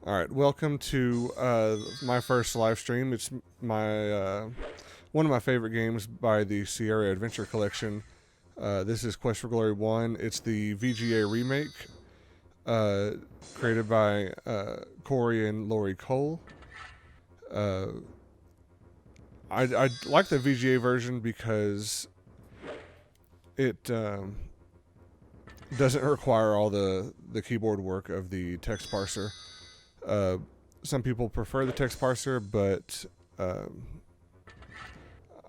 All right, welcome to my first live stream. It's my one of my favorite games by the Sierra Adventure Collection. This is Quest for Glory 1. It's the VGA remake, created by Corey and Lori Cole. I like the VGA version because it doesn't require all the keyboard work of the text parser. Some people prefer the text parser, but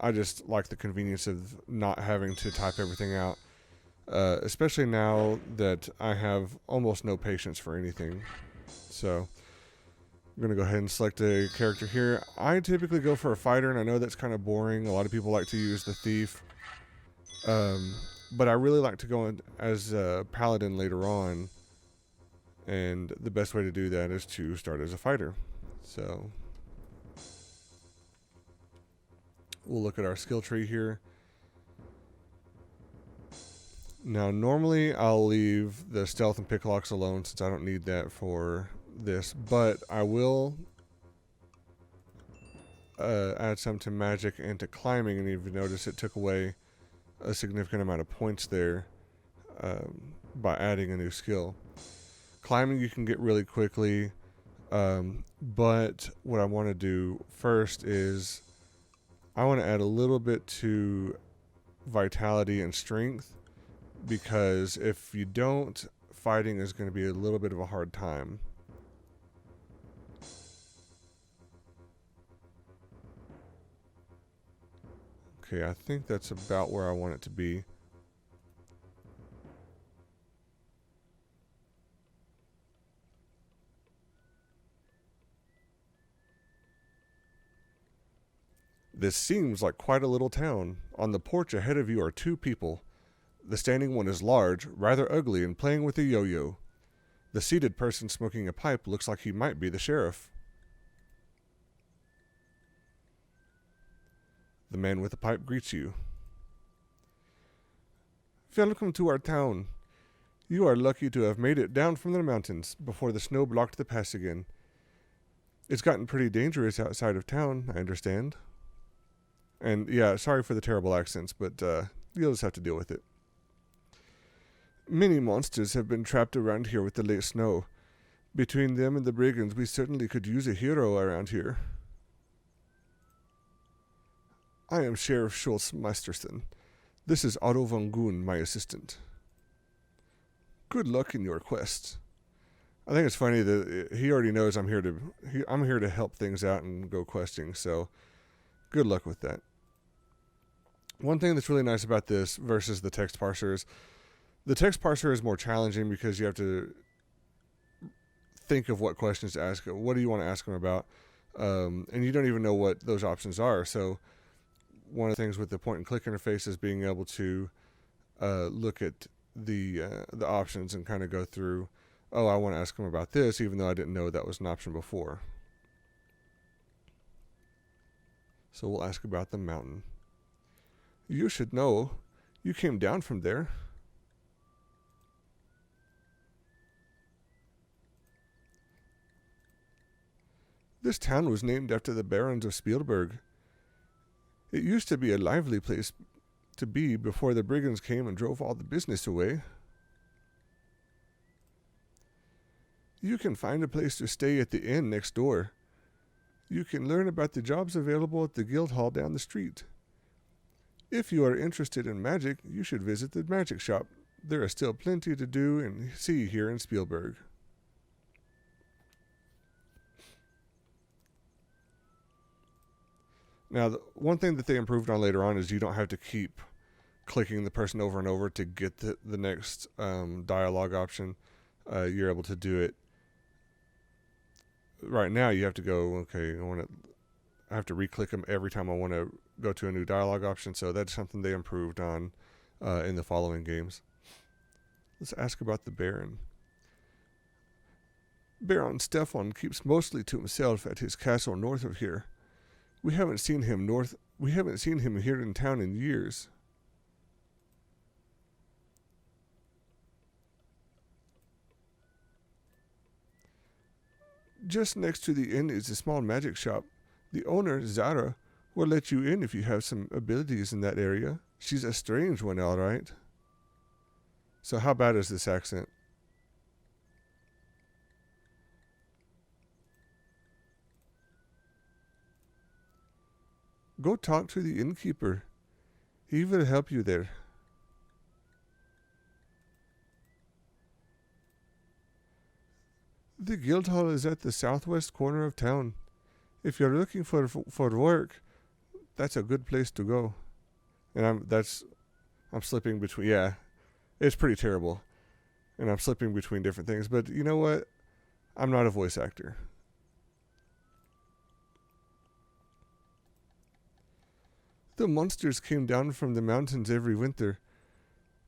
I just like the convenience of not having to type everything out, especially now that I have almost no patience for anything. So I'm going to go ahead and select a character here. I typically go for a fighter, and I know that's kind of boring. A lot of people like to use the thief, but I really like to go in as a paladin later on. And the best way to do that is to start as a fighter. So we'll look at our skill tree here. Now, normally I'll leave the stealth and picklocks alone since I don't need that for this, but I will add some to magic and to climbing, and if you notice it took away a significant amount of points there by adding a new skill. Climbing you can get really quickly, but what I want to do first is I want to add a little bit to vitality and strength, because if you don't, fighting is going to be a little bit of a hard time. Okay, I think that's about where I want it to be. This seems like quite a little town. On the porch ahead of you are two people. The standing one is large, rather ugly, and playing with a yo-yo. The seated person smoking a pipe looks like he might be the sheriff. The man with the pipe greets you. Welcome to our town. You are lucky to have made it down from the mountains before the snow blocked the pass again. It's gotten pretty dangerous outside of town, I understand. And yeah, sorry for the terrible accents, but you'll just have to deal with it. Many monsters have been trapped around here with the late snow. Between them and the brigands, we certainly could use a hero around here. I am Sheriff Schultz Meisterson. This is Otto von Goon, my assistant. Good luck in your quest. I think it's funny that he already knows I'm here to help things out and go questing, so good luck with that. One thing that's really nice about this versus the text parser is the text parser is more challenging because you have to think of what questions to ask. What do you want to ask them about? And you don't even know what those options are. So one of the things with the point and click interface is being able to look at the options and kind of go through, oh, I want to ask them about this, even though I didn't know that was an option before. So we'll ask about the mountain. You should know. You came down from there. This town was named after the barons of Spielberg. It used to be a lively place to be before the brigands came and drove all the business away. You can find a place to stay at the inn next door. You can learn about the jobs available at the guild hall down the street. If you are interested in magic, you should visit the magic shop. There is still plenty to do and see here in Spielberg. Now, one thing that they improved on later on is you don't have to keep clicking the person over and over to get the next dialogue option. You're able to do it. Right now, you have to go, okay, I have to re-click them every time I want to go to a new dialogue option, so that's something they improved on in the following games. Let's ask about the Baron. Baron Stefan keeps mostly to himself at his castle north of here. We haven't seen him here in town in years. Just next to the inn is a small magic shop. The owner, Zara, will let you in if you have some abilities in that area. She's a strange one, all right. So how bad is this accent? Go talk to the innkeeper. He will help you there. The Guildhall is at the southwest corner of town. If you're looking for work, that's a good place to go. And I'm slipping between. Yeah, it's pretty terrible, and I'm slipping between different things. But you know what? I'm not a voice actor. The monsters came down from the mountains every winter,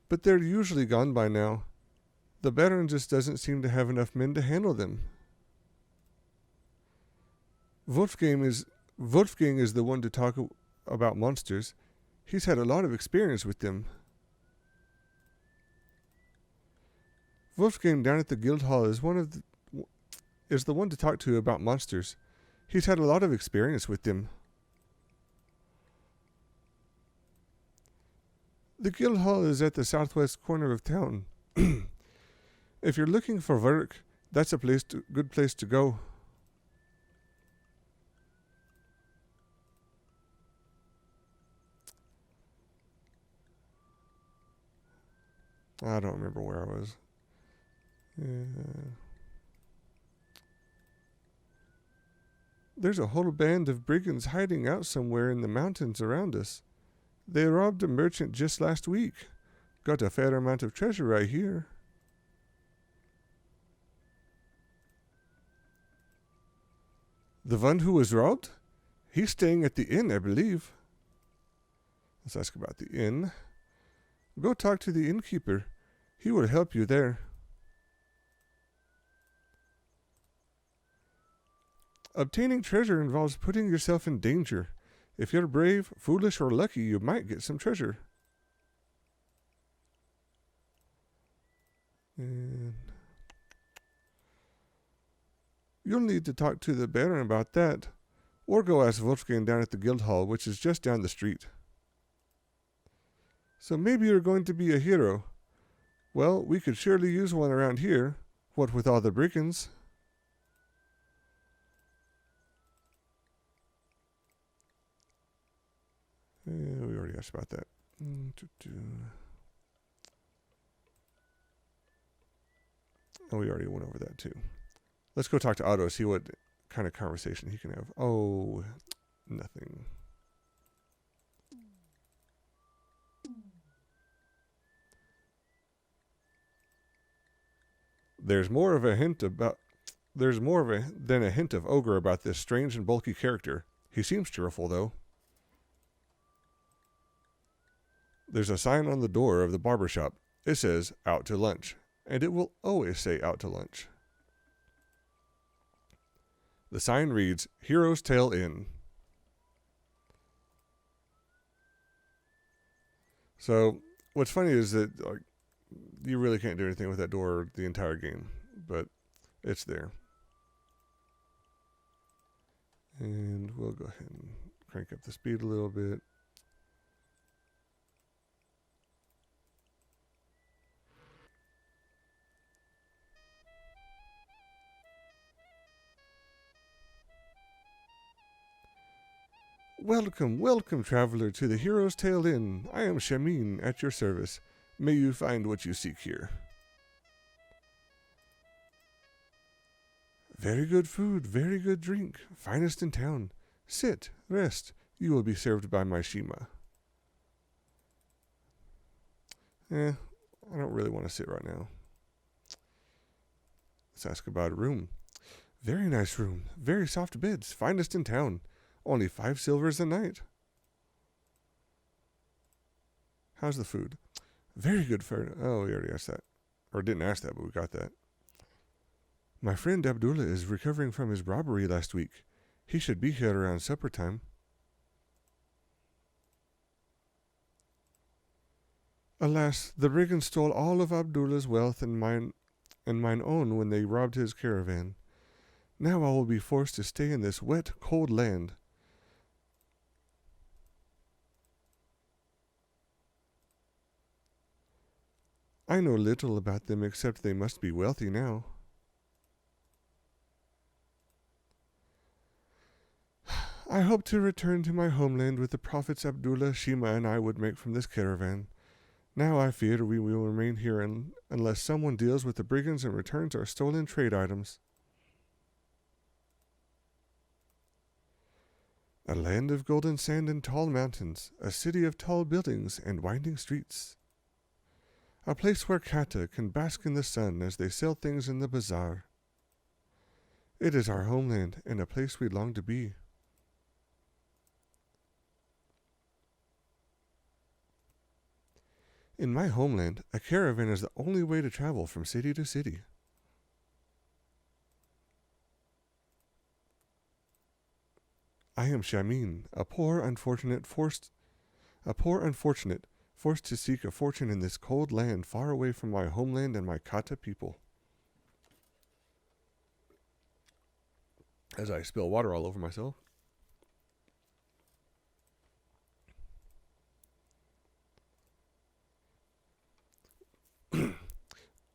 but they're usually gone by now. The Baron just doesn't seem to have enough men to handle them. Wolfgang is the one to talk about monsters. He's had a lot of experience with them. Wolfgang down at the Guildhall is the one to talk to about monsters. He's had a lot of experience with them. The Guildhall is at the southwest corner of town. If you're looking for work, that's a good place to go. I don't remember where I was. There's a whole band of brigands hiding out somewhere in the mountains around us. They robbed a merchant just last week. Got a fair amount of treasure, I hear. The one who was robbed? He's staying at the inn, I believe. Let's ask about the inn. Go talk to the innkeeper. He will help you there. Obtaining treasure involves putting yourself in danger. If you're brave, foolish, or lucky, you might get some treasure. And you'll need to talk to the Baron about that, or go ask Wolfgang down at the Guildhall, which is just down the street. So maybe you're going to be a hero. Well, we could surely use one around here, what with all the brigands. Yeah, we already asked about that. Oh, we already went over that too. Let's go talk to Otto, see what kind of conversation he can have. Oh, nothing. There's more than a hint of ogre about this strange and bulky character. He seems cheerful, though. There's a sign on the door of the barber shop. It says, out to lunch. And it will always say out to lunch. The sign reads, Hero's Tale Inn. So, what's funny is that you really can't do anything with that door the entire game. But it's there. And we'll go ahead and crank up the speed a little bit. Welcome, welcome, traveler, to the Hero's Tale Inn. I am Shamin, at your service. May you find what you seek here. Very good food, very good drink, finest in town. Sit, rest. You will be served by my Shima. I don't really want to sit right now. Let's ask about a room. Very nice room, very soft beds, finest in town. Only 5 silvers a night. How's the food? Very good for... Oh, we already asked that. Or didn't ask that, but we got that. My friend Abdullah is recovering from his robbery last week. He should be here around supper time. Alas, the brigands stole all of Abdullah's wealth and mine own when they robbed his caravan. Now I will be forced to stay in this wet, cold land. I know little about them except they must be wealthy now. I hope to return to my homeland with the profits Abdullah, Shima, and I would make from this caravan. Now I fear we will remain here unless someone deals with the brigands and returns our stolen trade items. A land of golden sand and tall mountains, a city of tall buildings and winding streets. A place where Kata can bask in the sun as they sell things in the bazaar. It is our homeland and a place we long to be. In my homeland, a caravan is the only way to travel from city to city. I am Shamin, a poor unfortunate forced to seek a fortune in this cold land far away from my homeland and my Kata people. As I spill water all over myself.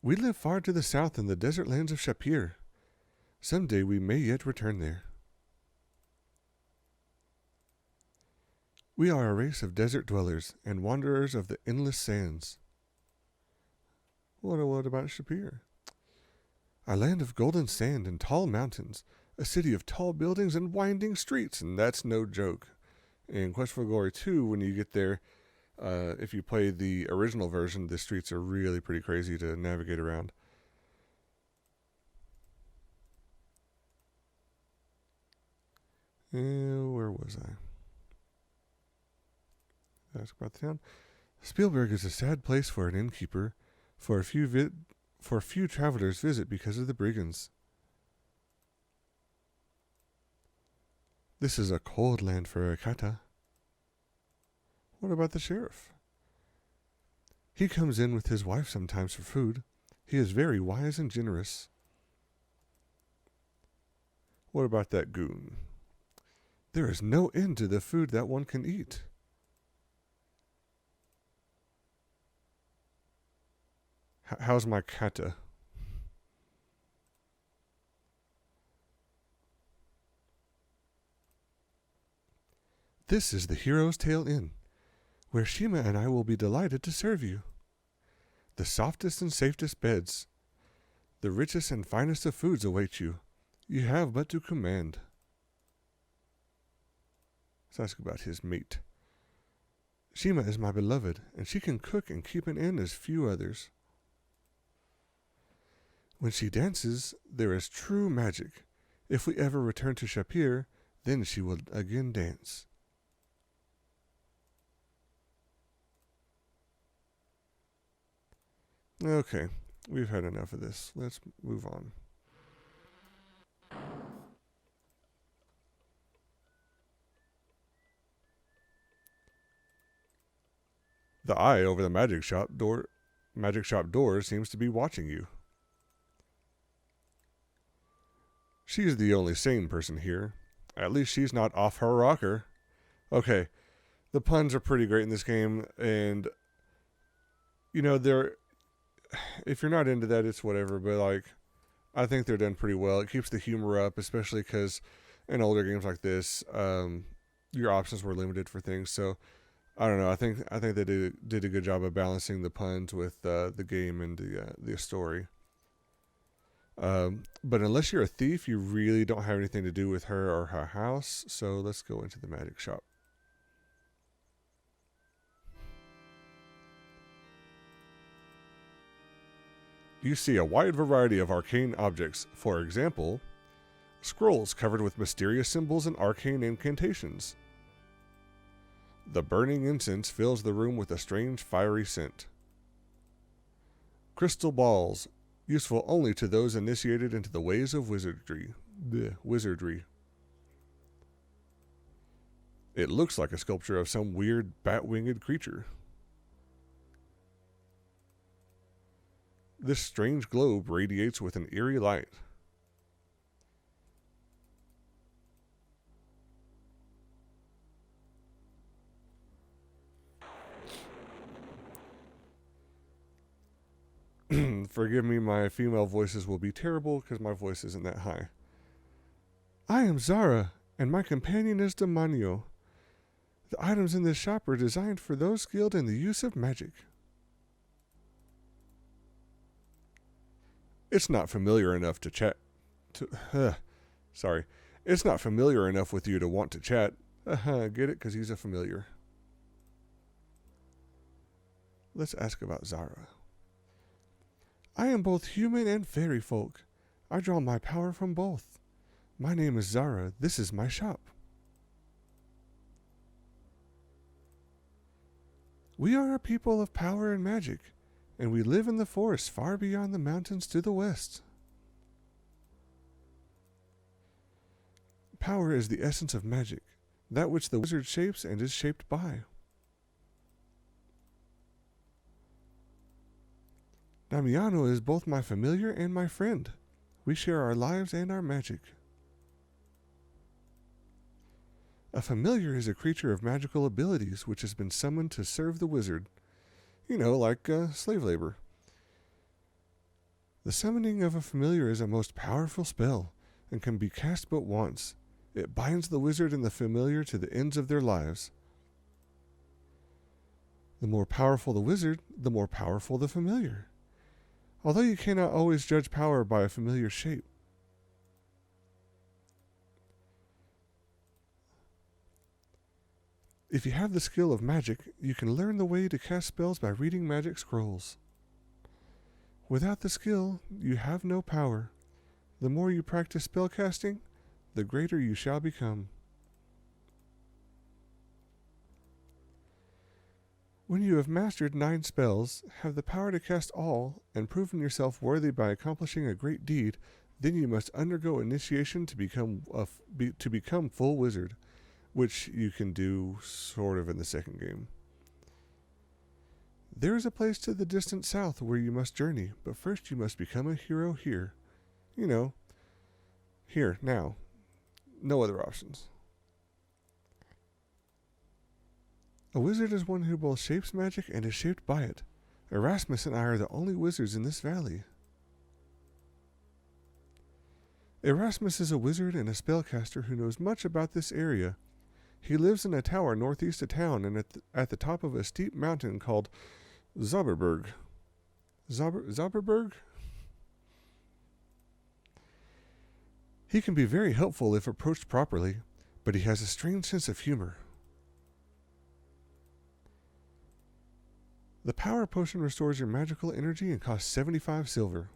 We live far to the south in the desert lands of Shapir. Someday we may yet return there. We are a race of desert dwellers and wanderers of the endless sands. What about Shapir? A land of golden sand and tall mountains, a city of tall buildings and winding streets, and that's no joke. In Quest for Glory 2, when you get there, if you play the original version, the streets are really pretty crazy to navigate around. Where was I? Ask about the town. Spielberg is a sad place for an innkeeper, for a few travelers visit because of the brigands. This is a cold land for a Kata. What about the sheriff? He comes in with his wife sometimes for food. He is very wise and generous. What about that goon? There is no end to the food that one can eat. How's my Kata? This is the Hero's Tale Inn, where Shima and I will be delighted to serve you. The softest and safest beds, the richest and finest of foods await you. You have but to command. Let's ask about his mate. Shima is my beloved, and she can cook and keep an inn as few others. When she dances, there is true magic. If we ever return to Shapir, then she will again dance. Okay, we've had enough of this. Let's move on. The eye over the magic shop door seems to be watching you. She's the only sane person here. At least she's not off her rocker. Okay, the puns are pretty great in this game, and you know, if you're not into that, it's whatever, but like, I think they're done pretty well. It keeps the humor up, especially because in older games like this, your options were limited for things. So I don't know. I think they did a good job of balancing the puns with the game and the story. But unless you're a thief, you really don't have anything to do with her or her house. So let's go into the magic shop. You see a wide variety of arcane objects. For example, scrolls covered with mysterious symbols and arcane incantations. The burning incense fills the room with a strange fiery scent. Crystal balls, useful only to those initiated into the ways of wizardry. It looks like a sculpture of some weird bat-winged creature. This strange globe radiates with an eerie light. Forgive me, my female voices will be terrible because my voice isn't that high. I am Zara, and my companion is Demanio. The items in this shop are designed for those skilled in the use of magic. It's not familiar enough to chat. Sorry. It's not familiar enough with you to want to chat. Get it? Because he's a familiar. Let's ask about Zara. I am both human and fairy folk. I draw my power from both. My name is Zara. This is my shop. We are a people of power and magic, and we live in the forest far beyond the mountains to the west. Power is the essence of magic, that which the wizard shapes and is shaped by. Damiano is both my familiar and my friend. We share our lives and our magic. A familiar is a creature of magical abilities which has been summoned to serve the wizard. You know, like slave labor. The summoning of a familiar is a most powerful spell and can be cast but once. It binds the wizard and the familiar to the ends of their lives. The more powerful the wizard, the more powerful the familiar. Although you cannot always judge power by a familiar shape. If you have the skill of magic, you can learn the way to cast spells by reading magic scrolls. Without the skill, you have no power. The more you practice spellcasting, the greater you shall become. When you have mastered 9 spells, have the power to cast all, and proven yourself worthy by accomplishing a great deed, then you must undergo initiation to become full wizard, which you can do sort of in the second game. There is a place to the distant south where you must journey, but first you must become a hero here. You know, here, now. No other options. A wizard is one who both shapes magic and is shaped by it. Erasmus and I are the only wizards in this valley. Erasmus is a wizard and a spellcaster who knows much about this area. He lives in a tower northeast of town and at the top of a steep mountain called Zauberberg. Zauberberg? He can be very helpful if approached properly, but he has a strange sense of humor. The power potion restores your magical energy and costs 75 silver.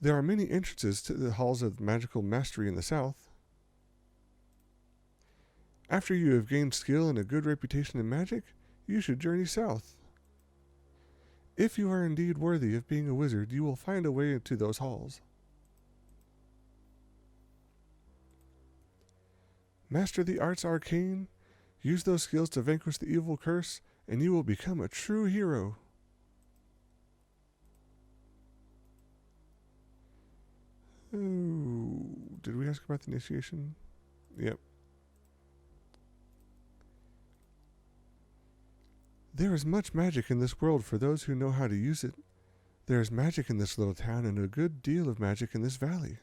There are many entrances to the halls of magical mastery in the south. After you have gained skill and a good reputation in magic, you should journey south. If you are indeed worthy of being a wizard, you will find a way to those halls. Master the arts arcane, use those skills to vanquish the evil curse, and you will become a true hero. Oh, did we ask about the initiation? Yep. There is much magic in this world for those who know how to use it. There is magic in this little town and a good deal of magic in this valley.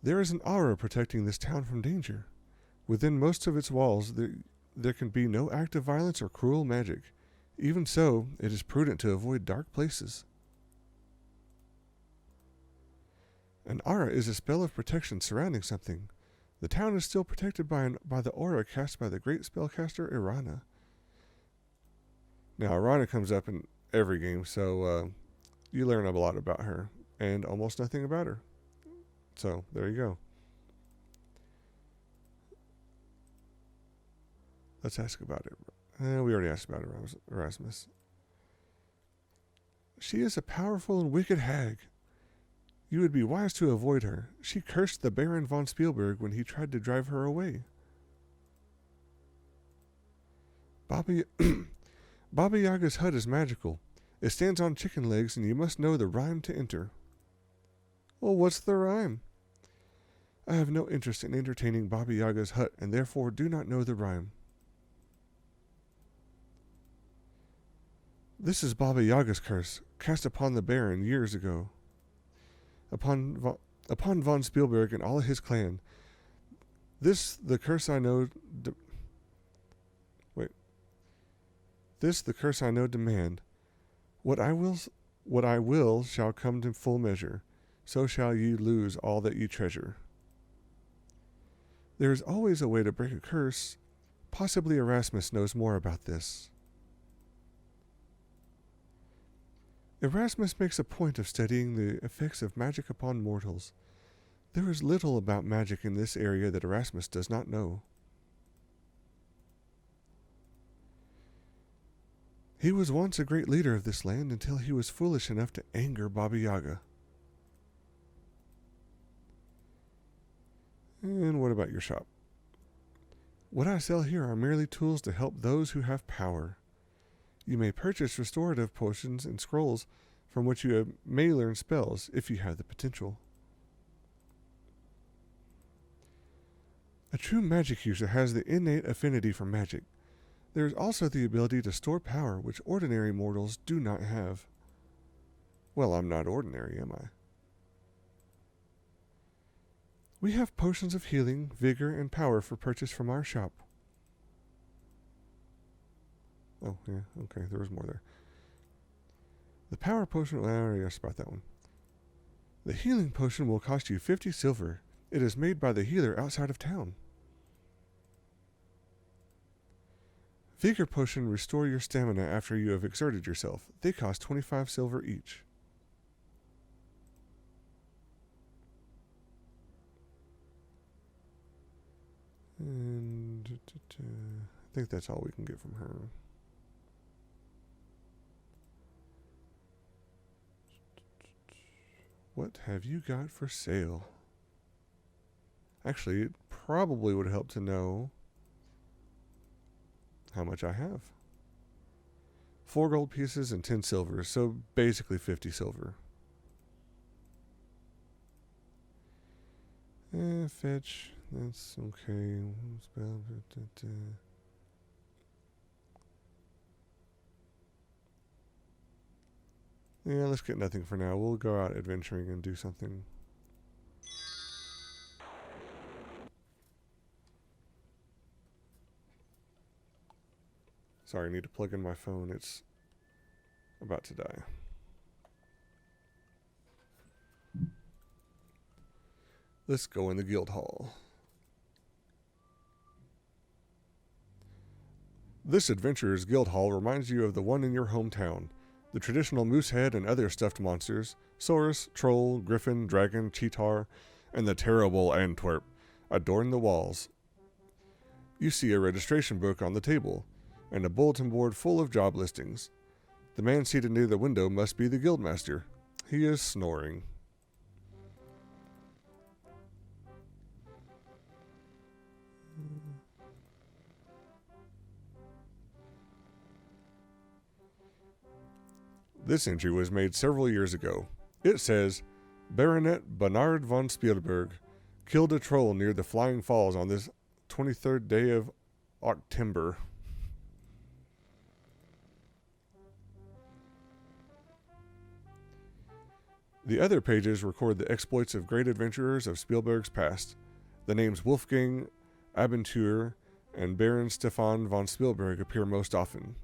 There is an aura protecting this town from danger. Within most of its walls, there can be no act of violence or cruel magic. Even so, it is prudent to avoid dark places. An aura is a spell of protection surrounding something. The town is still protected by the aura cast by the great spellcaster Irana. Now, Irana comes up in every game, so you learn a lot about her, and almost nothing about her. So, there you go. Let's ask about it. We already asked about Erasmus. She is a powerful and wicked hag. You would be wise to avoid her. She cursed the Baron von Spielberg when he tried to drive her away. Baba Yaga's hut is magical. It stands on chicken legs and you must know the rhyme to enter. Well, what's the rhyme? I have no interest in entertaining Baba Yaga's hut and therefore do not know the rhyme. This is Baba Yaga's curse, cast upon the Baron years ago. Upon von Spielberg and all his clan. This the curse I know demand. What I will shall come to full measure. So shall ye lose all that ye treasure. There is always a way to break a curse. Possibly Erasmus knows more about this. Erasmus makes a point of studying the effects of magic upon mortals. There is little about magic in this area that Erasmus does not know. He was once a great leader of this land until he was foolish enough to anger Baba Yaga. And what about your shop? What I sell here are merely tools to help those who have power. You may purchase restorative potions and scrolls from which you may learn spells if you have the potential. A true magic user has the innate affinity for magic. There is also the ability to store power which ordinary mortals do not have. Well, I'm not ordinary, am I? We have potions of healing, vigor, and power for purchase from our shop. Oh, yeah, okay, there was more there. The power potion, I already asked about that one. The healing potion will cost you 50 silver. It is made by the healer outside of town. Vigor potion restore your stamina after you have exerted yourself. They cost 25 silver each. And I think that's all we can get from her. What have you got for sale? Actually, it probably would help to know how much I have. 4 gold pieces and 10 silver, so basically 50 silver. Fetch. That's okay. Yeah, let's get nothing for now. We'll go out adventuring and do something. Sorry, I need to plug in my phone. It's about to die. Let's go in the guild hall. This Adventurer's Guild Hall reminds you of the one in your hometown. The traditional moose head and other stuffed monsters, Saurus, Troll, Griffin, Dragon, Cheetar, and the terrible Antwerp adorn the walls. You see a registration book on the table, and a bulletin board full of job listings. The man seated near the window must be the guildmaster. He is snoring. This entry was made several years ago. It says, Baronet Bernard von Spielberg killed a troll near the Flying Falls on this 23rd day of October. The other pages record the exploits of great adventurers of Spielberg's past. The names Wolfgang Abenteur and Baron Stefan von Spielberg appear most often.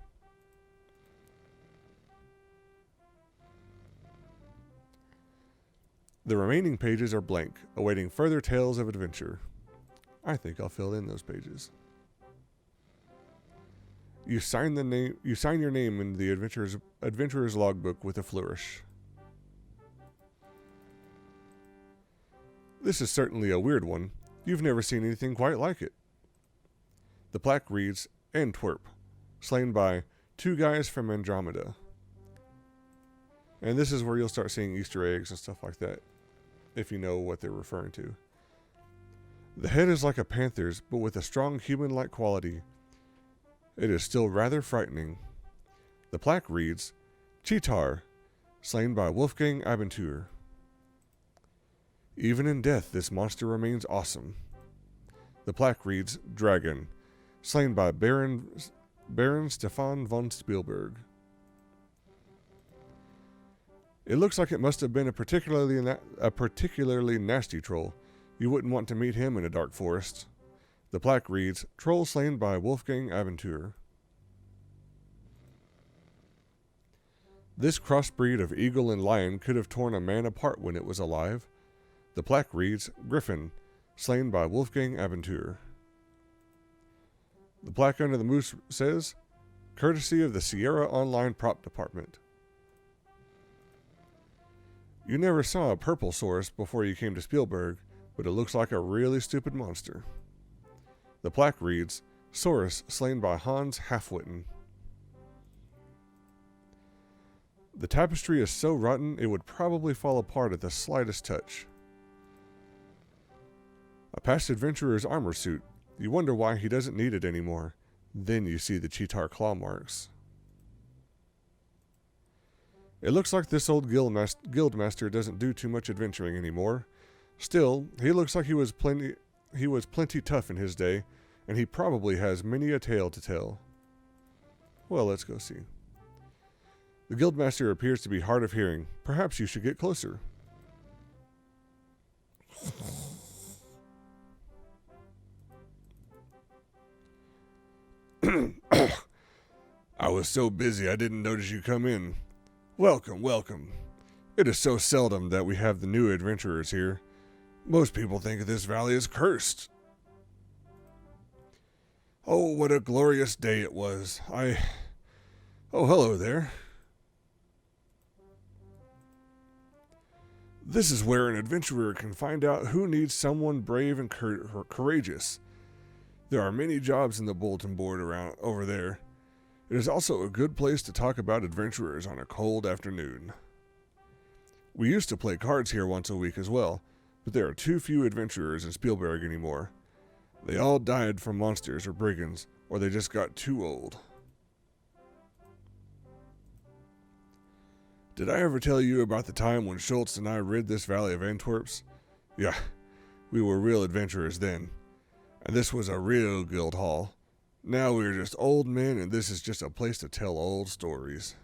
The remaining pages are blank, awaiting further tales of adventure. I think I'll fill in those pages. You sign your name in the adventurer's logbook with a flourish. This is certainly a weird one. You've never seen anything quite like it. The plaque reads, Antwerp, slain by 2 guys from Andromeda. And this is where you'll start seeing Easter eggs and stuff like that, if you know what they're referring to. The head is like a panther's, but with a strong human-like quality. It is still rather frightening. The plaque reads, Cheetar, slain by Wolfgang Abenteur. Even in death, this monster remains awesome. The plaque reads, Dragon, slain by Baron Stefan von Spielberg. It looks like it must have been a particularly nasty troll. You wouldn't want to meet him in a dark forest. The plaque reads, Troll slain by Wolfgang Abentur. This crossbreed of eagle and lion could have torn a man apart when it was alive. The plaque reads, Griffin, slain by Wolfgang Abentur. The plaque under the moose says, courtesy of the Sierra Online Prop Department. You never saw a purple source before you came to Spielberg, but it looks like a really stupid monster. The plaque reads, Saurus slain by Hans Halfwitten. The tapestry is so rotten it would probably fall apart at the slightest touch. A past adventurer's armor suit. You wonder why he doesn't need it anymore. Then you see the cheetah claw marks. It looks like this old guildmaster doesn't do too much adventuring anymore. Still, he looks like he was plenty tough in his day, and he probably has many a tale to tell. Well, let's go see. The guildmaster appears to be hard of hearing. Perhaps you should get closer. I was so busy I didn't notice you come in. Welcome, welcome. It is so seldom that we have the new adventurers here. Most people think this valley is cursed. Oh, what a glorious day it was. Oh, hello there. This is where an adventurer can find out who needs someone brave and courageous. There are many jobs in the bulletin board around over there. It is also a good place to talk about adventurers on a cold afternoon. We used to play cards here once a week as well, but there are too few adventurers in Spielberg anymore. They all died from monsters or brigands, or they just got too old. Did I ever tell you about the time when Schultz and I rid this valley of Antwerps? Yeah, we were real adventurers then. And this was a real guild hall. Now we're just old men, and this is just a place to tell old stories.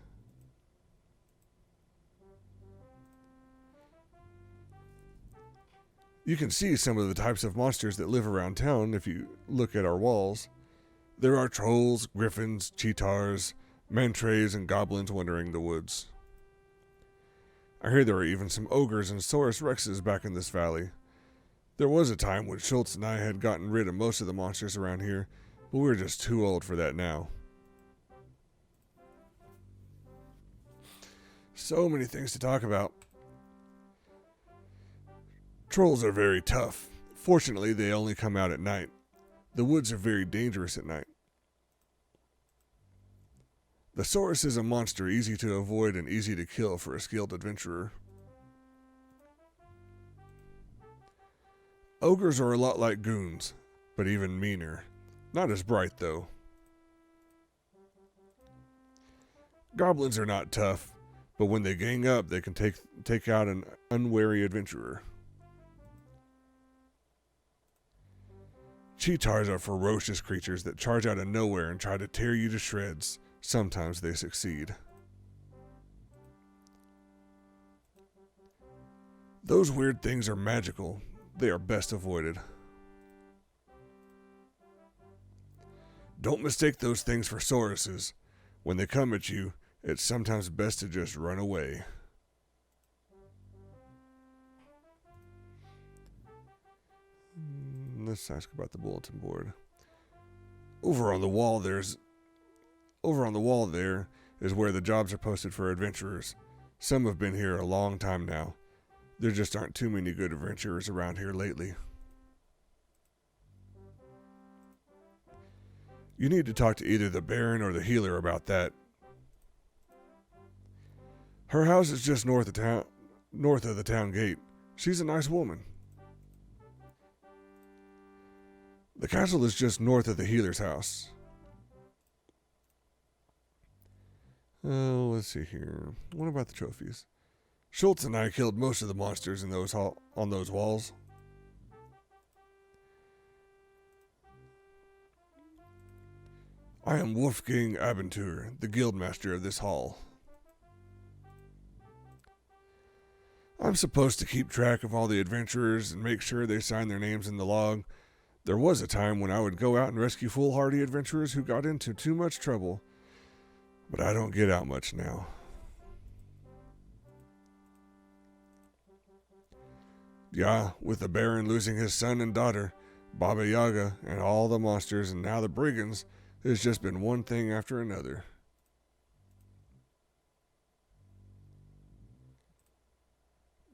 You can see some of the types of monsters that live around town if you look at our walls. There are trolls, griffins, cheetahs, mantrays, and goblins wandering the woods. I hear there are even some ogres and Saurus rexes back in this valley. There was a time when Schultz and I had gotten rid of most of the monsters around here, but we're just too old for that now. So many things to talk about. Trolls are very tough. Fortunately, they only come out at night. The woods are very dangerous at night. The Saurus is a monster easy to avoid and easy to kill for a skilled adventurer. Ogres are a lot like goons, but even meaner. Not as bright, though. Goblins are not tough, but when they gang up, they can take out an unwary adventurer. Cheetahs are ferocious creatures that charge out of nowhere and try to tear you to shreds. Sometimes they succeed. Those weird things are magical. They are best avoided. Don't mistake those things for Sauruses. When they come at you, it's sometimes best to just run away. Let's ask about the bulletin board. Over on the wall there is where the jobs are posted for adventurers. Some have been here a long time now. There just aren't too many good adventurers around here lately. You need to talk to either the Baron or the healer about that. Her house is just north of the town gate. She's a nice woman. The castle is just north of the healer's house. Let's see here. What about the trophies? Schultz and I killed most of the monsters in on those walls. I am Wolfgang Abentur, the guildmaster of this hall. I'm supposed to keep track of all the adventurers and make sure they sign their names in the log. There was a time when I would go out and rescue foolhardy adventurers who got into too much trouble, but I don't get out much now. Yeah, with the Baron losing his son and daughter, Baba Yaga, and all the monsters, and now the brigands, it's just been one thing after another.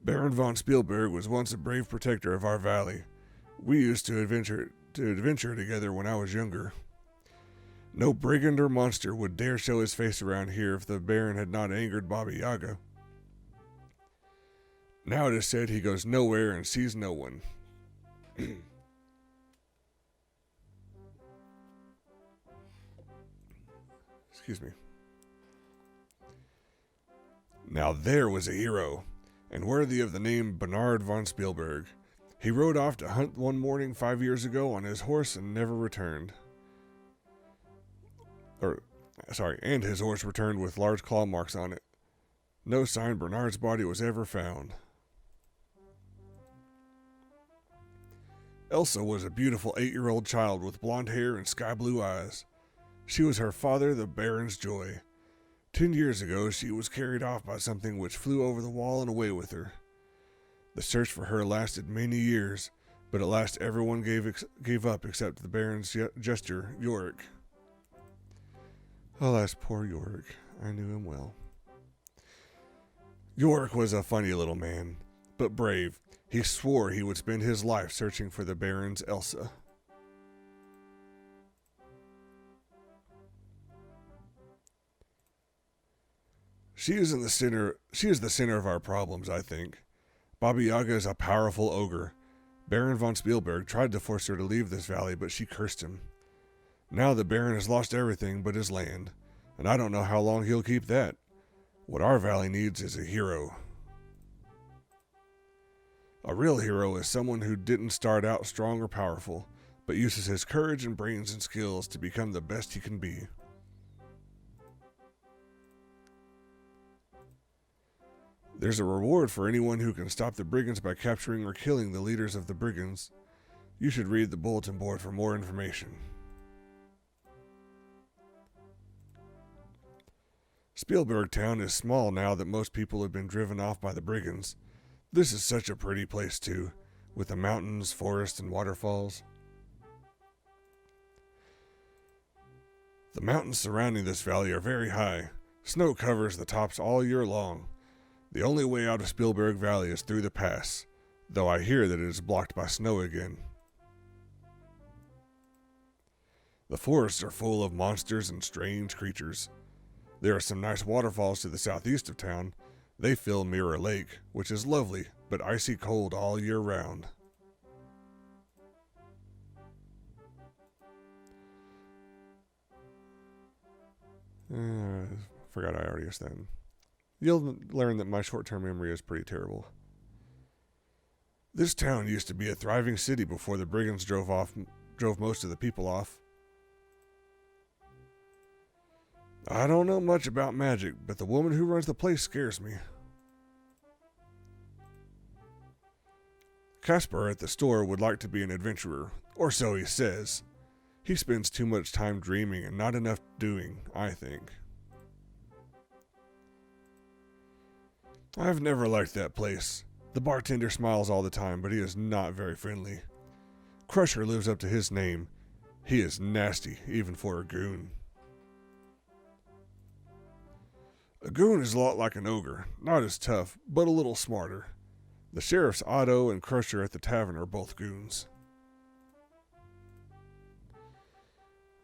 Baron von Spielberg was once a brave protector of our valley. We used to adventure together when I was younger. No brigand or monster would dare show his face around here if the Baron had not angered Baba Yaga. Now it is said he goes nowhere and sees no one. Excuse me. Now there was a hero, and worthy of the name Bernard von Spielberg. He rode off to hunt one morning 5 years ago on his horse and never returned. And his horse returned with large claw marks on it. No sign Bernard's body was ever found. Elsa was a beautiful 8-year-old child with blonde hair and sky-blue eyes. She was her father, the Baron's joy. 10 years ago, she was carried off by something which flew over the wall and away with her. The search for her lasted many years, but at last everyone gave up except the Baron's jester, Yorick. Alas, poor Yorick. I knew him well. Yorick was a funny little man, but brave. He swore he would spend his life searching for the Baron's Elsa. She is the center of our problems, I think. Baba Yaga is a powerful ogre. Baron von Spielberg tried to force her to leave this valley, but she cursed him. Now the Baron has lost everything but his land, and I don't know how long he'll keep that. What our valley needs is a hero. A real hero is someone who didn't start out strong or powerful, but uses his courage and brains and skills to become the best he can be. There's a reward for anyone who can stop the brigands by capturing or killing the leaders of the brigands. You should read the bulletin board for more information. Spielberg Town is small now that most people have been driven off by the brigands. This is such a pretty place too, with the mountains, forests, and waterfalls. The mountains surrounding this valley are very high. Snow covers the tops all year long. The only way out of Spielberg Valley is through the pass, though I hear that it is blocked by snow again. The forests are full of monsters and strange creatures. There are some nice waterfalls to the southeast of town. They fill Mirror Lake, which is lovely, but icy cold all year round. Forgot I already asked that. You'll learn that my short-term memory is pretty terrible. This town used to be a thriving city before the brigands drove most of the people off. I don't know much about magic, but the woman who runs the place scares me. Caspar at the store would like to be an adventurer, or so he says. He spends too much time dreaming and not enough doing, I think. I've never liked that place. The bartender smiles all the time, but he is not very friendly. Crusher lives up to his name. He is nasty, even for a goon. A goon is a lot like an ogre, not as tough, but a little smarter. The sheriff's Otto and Crusher at the tavern are both goons.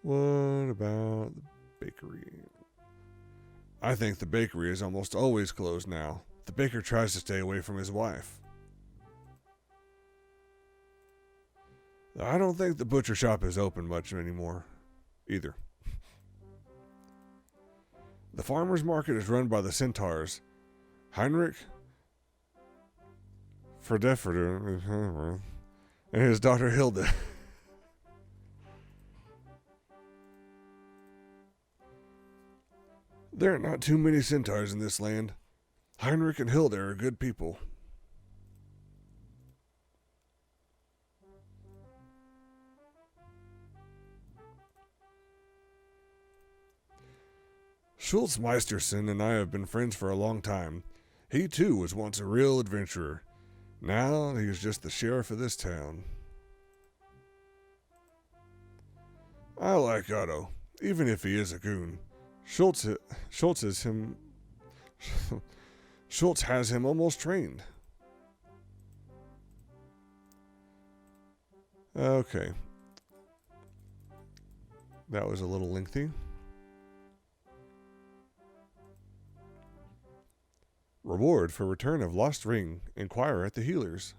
What about the bakery? I think the bakery is almost always closed now. The baker tries to stay away from his wife. I don't think the butcher shop is open much anymore, either. The farmer's market is run by the centaurs. Heinrich Verdeferder and his daughter Hilda. There are not too many centaurs in this land. Heinrich and Hilda are good people. Schultz Meisterson and I have been friends for a long time. He too was once a real adventurer. Now he is just the sheriff of this town. I like Otto, even if he is a goon. Schultz has him almost trained. Okay. That was a little lengthy. Reward for return of lost ring. Inquire at the healers.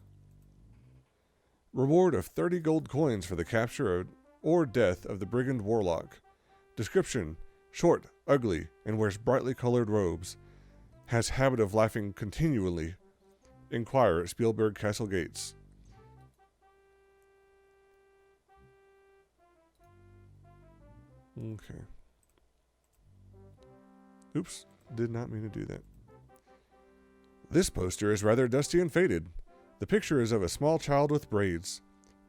Reward of 30 gold coins for the capture or death of the brigand warlock. Description: short, ugly, and wears brightly colored robes. Has habit of laughing continually. Inquire at Spielberg Castle gates. Okay. Oops, did not mean to do that. This poster is rather dusty and faded. The picture is of a small child with braids.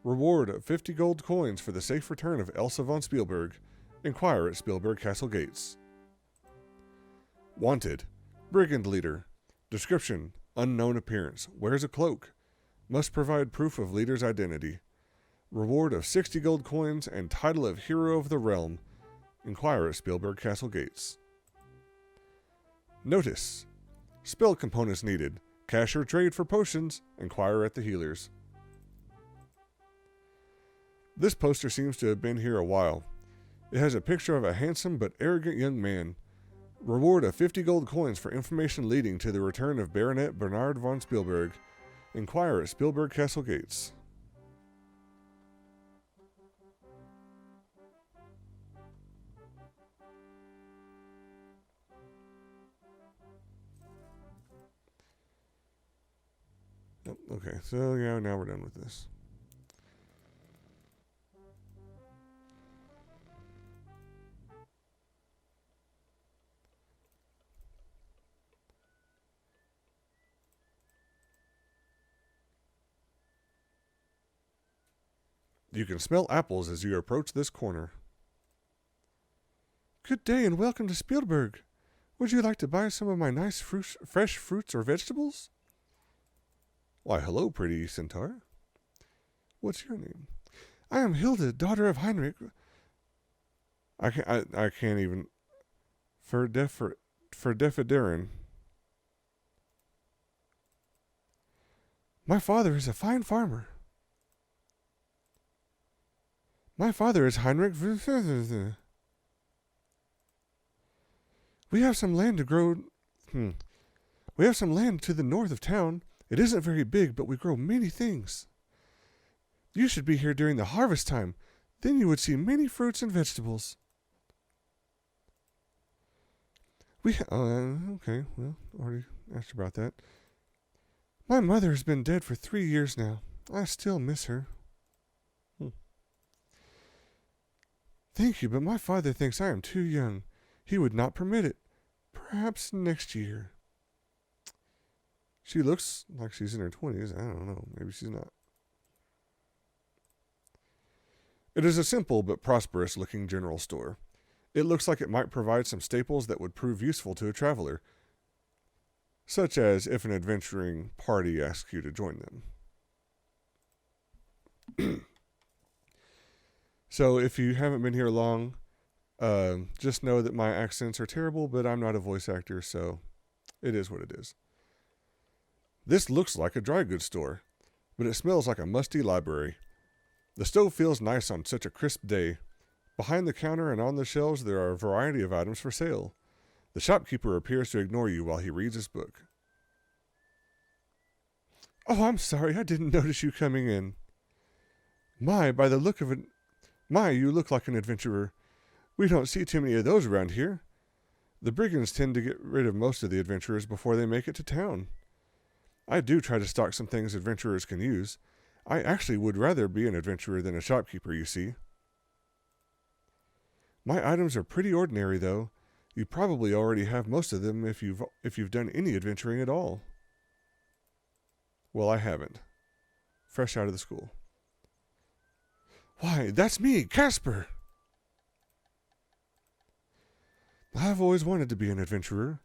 Reward of 50 gold coins for the safe return of Elsa von Spielberg. Inquire at Spielberg Castle gates. Wanted. Brigand leader. Description: unknown appearance. Wears a cloak. Must provide proof of leader's identity. Reward of 60 gold coins and title of Hero of the Realm. Inquire at Spielberg Castle gates. Notice: spell components needed. Cash or trade for potions. Inquire at the healers. This poster seems to have been here a while. It has a picture of a handsome but arrogant young man. Reward of 50 gold coins for information leading to the return of Baronet Bernard von Spielberg. Inquire at Spielberg Castle gates. Okay, so yeah, now we're done with this. You can smell apples as you approach this corner. Good day and welcome to Spielberg. Would you like to buy some of my nice fresh fruits or vegetables? Why, hello, pretty centaur. What's your name? I am Hilda, daughter of Heinrich. I can't even. For Defideren. My father is a fine farmer. My father is Heinrich. We have some land to grow. We have some land to the north of town. It isn't very big, but we grow many things. You should be here during the harvest time. Then you would see many fruits and vegetables. Okay, well, already asked about that. My mother has been dead for 3 years now. I still miss her. Thank you, but my father thinks I am too young. He would not permit it. Perhaps next year. She looks like she's in her 20s. I don't know. Maybe she's not. It is a simple but prosperous-looking general store. It looks like it might provide some staples that would prove useful to a traveler, such as if an adventuring party asks you to join them. So if you haven't been here long, just know that my accents are terrible, but I'm not a voice actor, so it is what it is. This looks like a dry goods store, but it smells like a musty library. The stove feels nice on such a crisp day. Behind the counter and on the shelves, there are a variety of items for sale. The shopkeeper appears to ignore you while he reads his book. Oh, I'm sorry. I didn't notice you coming in. By the look of it, you look like an adventurer. We don't see too many of those around here. The brigands tend to get rid of most of the adventurers before they make it to town. I do try to stock some things adventurers can use. I actually would rather be an adventurer than a shopkeeper, you see. My items are pretty ordinary, though. You probably already have most of them if you've done any adventuring at all. Well, I haven't. Fresh out of the school. Why, that's me, Casper! I've always wanted to be an adventurer.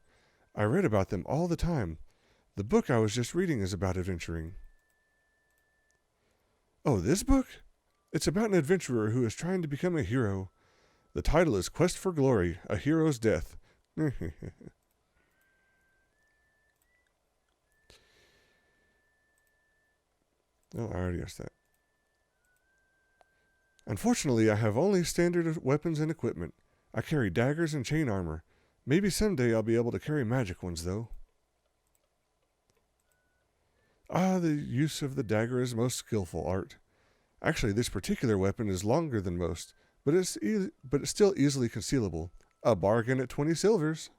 I read about them all the time. The book I was just reading is about adventuring. Oh, this book? It's about an adventurer who is trying to become a hero. The title is Quest for Glory, A Hero's Death. Oh, I already asked that. Unfortunately, I have only standard weapons and equipment. I carry daggers and chain armor. Maybe someday I'll be able to carry magic ones, though. The use of the dagger is most skillful art. Actually, this particular weapon is longer than most, but it's still easily concealable. A bargain at 20 silvers.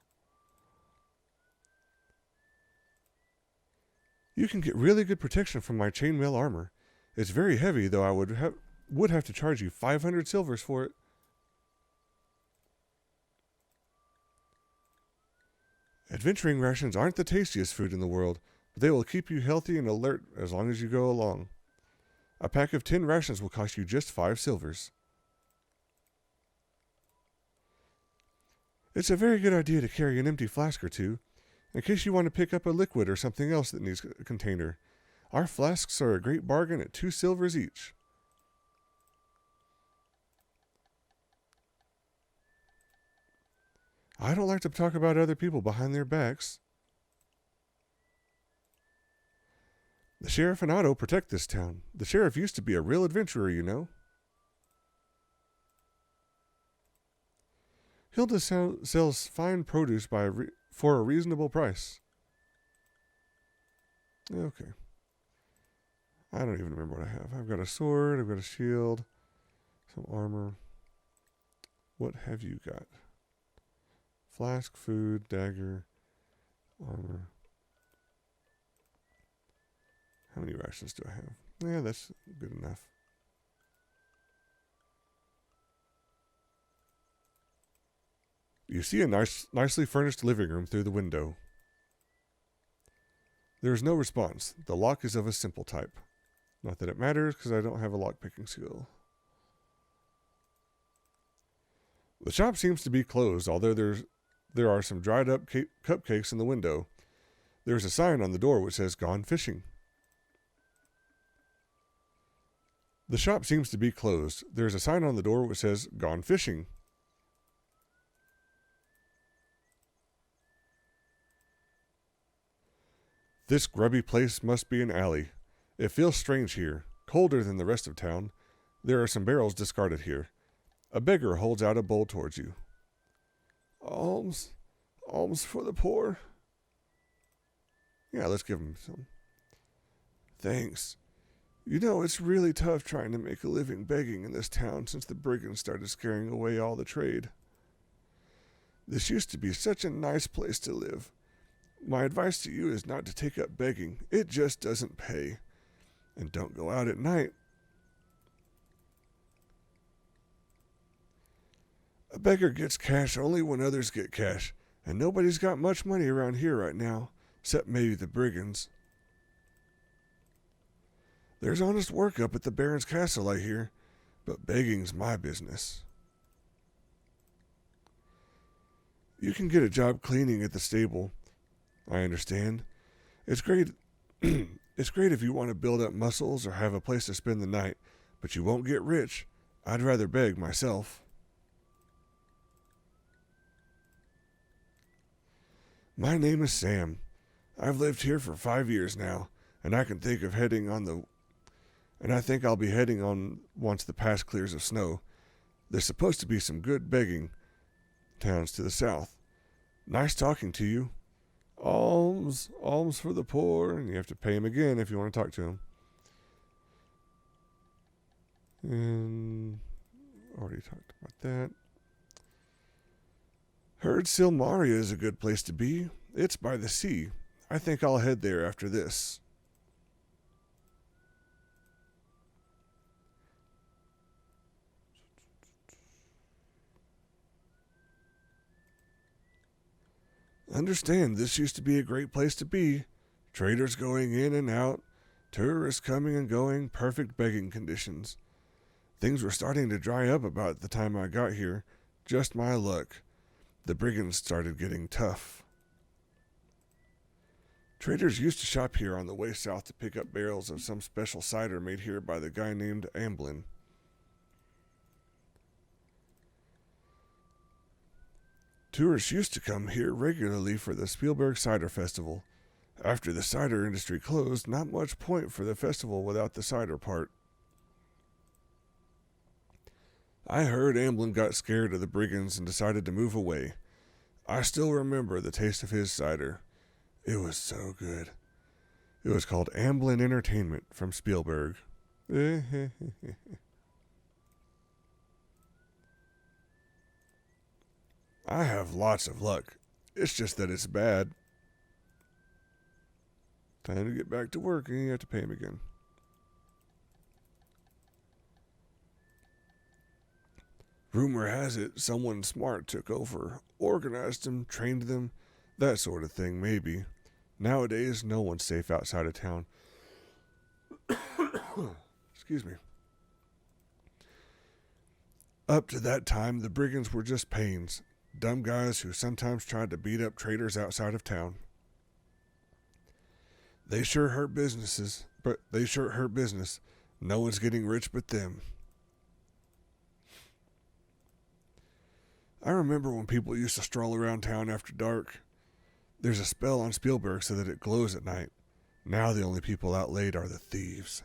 You can get really good protection from my chainmail armor. It's very heavy, though I would have to charge you 500 silvers for it. Adventuring rations aren't the tastiest food in the world, but they will keep you healthy and alert as long as you go along. A pack of 10 rations will cost you just 5 silvers. It's a very good idea to carry an empty flask or two, in case you want to pick up a liquid or something else that needs a container. Our flasks are a great bargain at 2 silvers each. I don't like to talk about other people behind their backs. The sheriff and Otto protect this town. The sheriff used to be a real adventurer, you know. Hilda sells fine produce for a reasonable price. Okay. I don't even remember what I have. I've got a sword, I've got a shield, some armor. What have you got? Flask, food, dagger, armor. How many rations do I have? Yeah, that's good enough. You see a nicely furnished living room through the window. There is no response. The lock is of a simple type. Not that it matters, because I don't have a lock-picking skill. The shop seems to be closed, although there are some dried-up cupcakes in the window. There is a sign on the door which says, "Gone Fishing." The shop seems to be closed. There is a sign on the door which says, "Gone Fishing." This grubby place must be an alley. It feels strange here, colder than the rest of town. There are some barrels discarded here. A beggar holds out a bowl towards you. Alms for the poor. Yeah, let's give him some. Thanks. You know, it's really tough trying to make a living begging in this town since the brigands started scaring away all the trade. This used to be such a nice place to live. My advice to you is not to take up begging. It just doesn't pay. And don't go out at night. A beggar gets cash only when others get cash, and nobody's got much money around here right now, except maybe the brigands. There's honest work up at the Baron's castle, I hear, but begging's my business. You can get a job cleaning at the stable. I understand. It's great. It's great if you want to build up muscles or have a place to spend the night, but you won't get rich. I'd rather beg myself. My name is Sam. I've lived here for 5 years now, and I think I'll be heading on once the pass clears of snow. There's supposed to be some good begging towns to the south. Nice talking to you. Alms for the poor, and you have to pay him again if you want to talk to him. And already talked about that. Heard Silmaria is a good place to be. It's by the sea. I think I'll head there after this. Understand, this used to be a great place to be. Traders going in and out, tourists coming and going, perfect begging conditions. Things were starting to dry up about the time I got here. Just my luck. the brigands started getting tough. Traders used to shop here on the way south to pick up barrels of some special cider made here by the guy named Amblin. Tourists used to come here regularly for the Spielberg Cider Festival. After the cider industry closed, not much point for the festival without the cider part. I heard Amblin got scared of the brigands and decided to move away. I still remember the taste of his cider. It was so good. It was called Amblin Entertainment from Spielberg. I have lots of luck. It's just that it's bad. Time to get back to work and you have to pay him again. Rumor has it someone smart took over, organized them, trained them, that sort of thing, maybe. Nowadays, no one's safe outside of town. Excuse me. Up to that time, the brigands were just pains. Dumb guys who sometimes tried to beat up traders outside of town. They sure hurt business. No one's getting rich but them. I remember when people used to stroll around town after dark. There's a spell on Spielberg so that it glows at night. Now the only people out late are the thieves.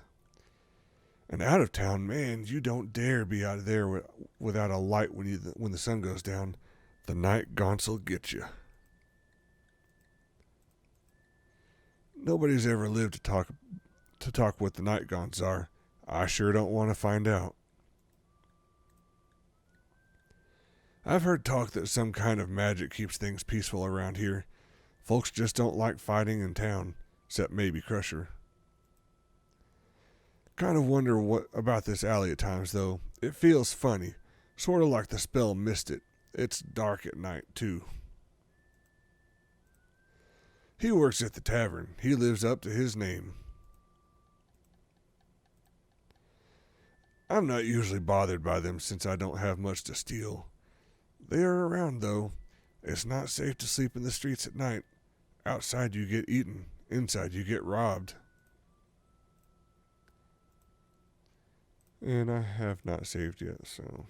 And out of town, man, you don't dare be out there without a light when the sun goes down. The night gaunts will get you. Nobody's ever lived to talk what the night gaunts are. I sure don't want to find out. I've heard talk that some kind of magic keeps things peaceful around here. Folks just don't like fighting in town, except maybe Crusher. Kind of wonder what about this alley at times, though. It feels funny, sort of like the spell missed it. It's dark at night, too. He works at the tavern. He lives up to his name. I'm not usually bothered by them since I don't have much to steal. They are around, though. It's not safe to sleep in the streets at night. Outside you get eaten. Inside you get robbed. And I have not saved yet, so...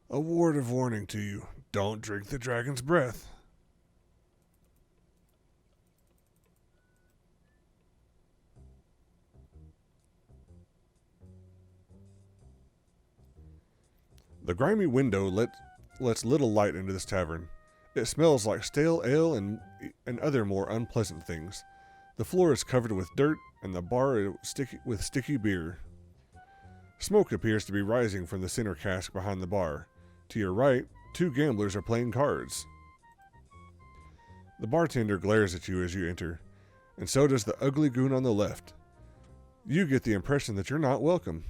A word of warning to you. Don't drink the dragon's breath. The grimy window lets little light into this tavern. It smells like stale ale and other more unpleasant things. The floor is covered with dirt, and the bar is sticky beer. Smoke appears to be rising from the center cask behind the bar. To your right, 2 gamblers are playing cards. The bartender glares at you as you enter, and so does the ugly goon on the left. You get the impression that you're not welcome.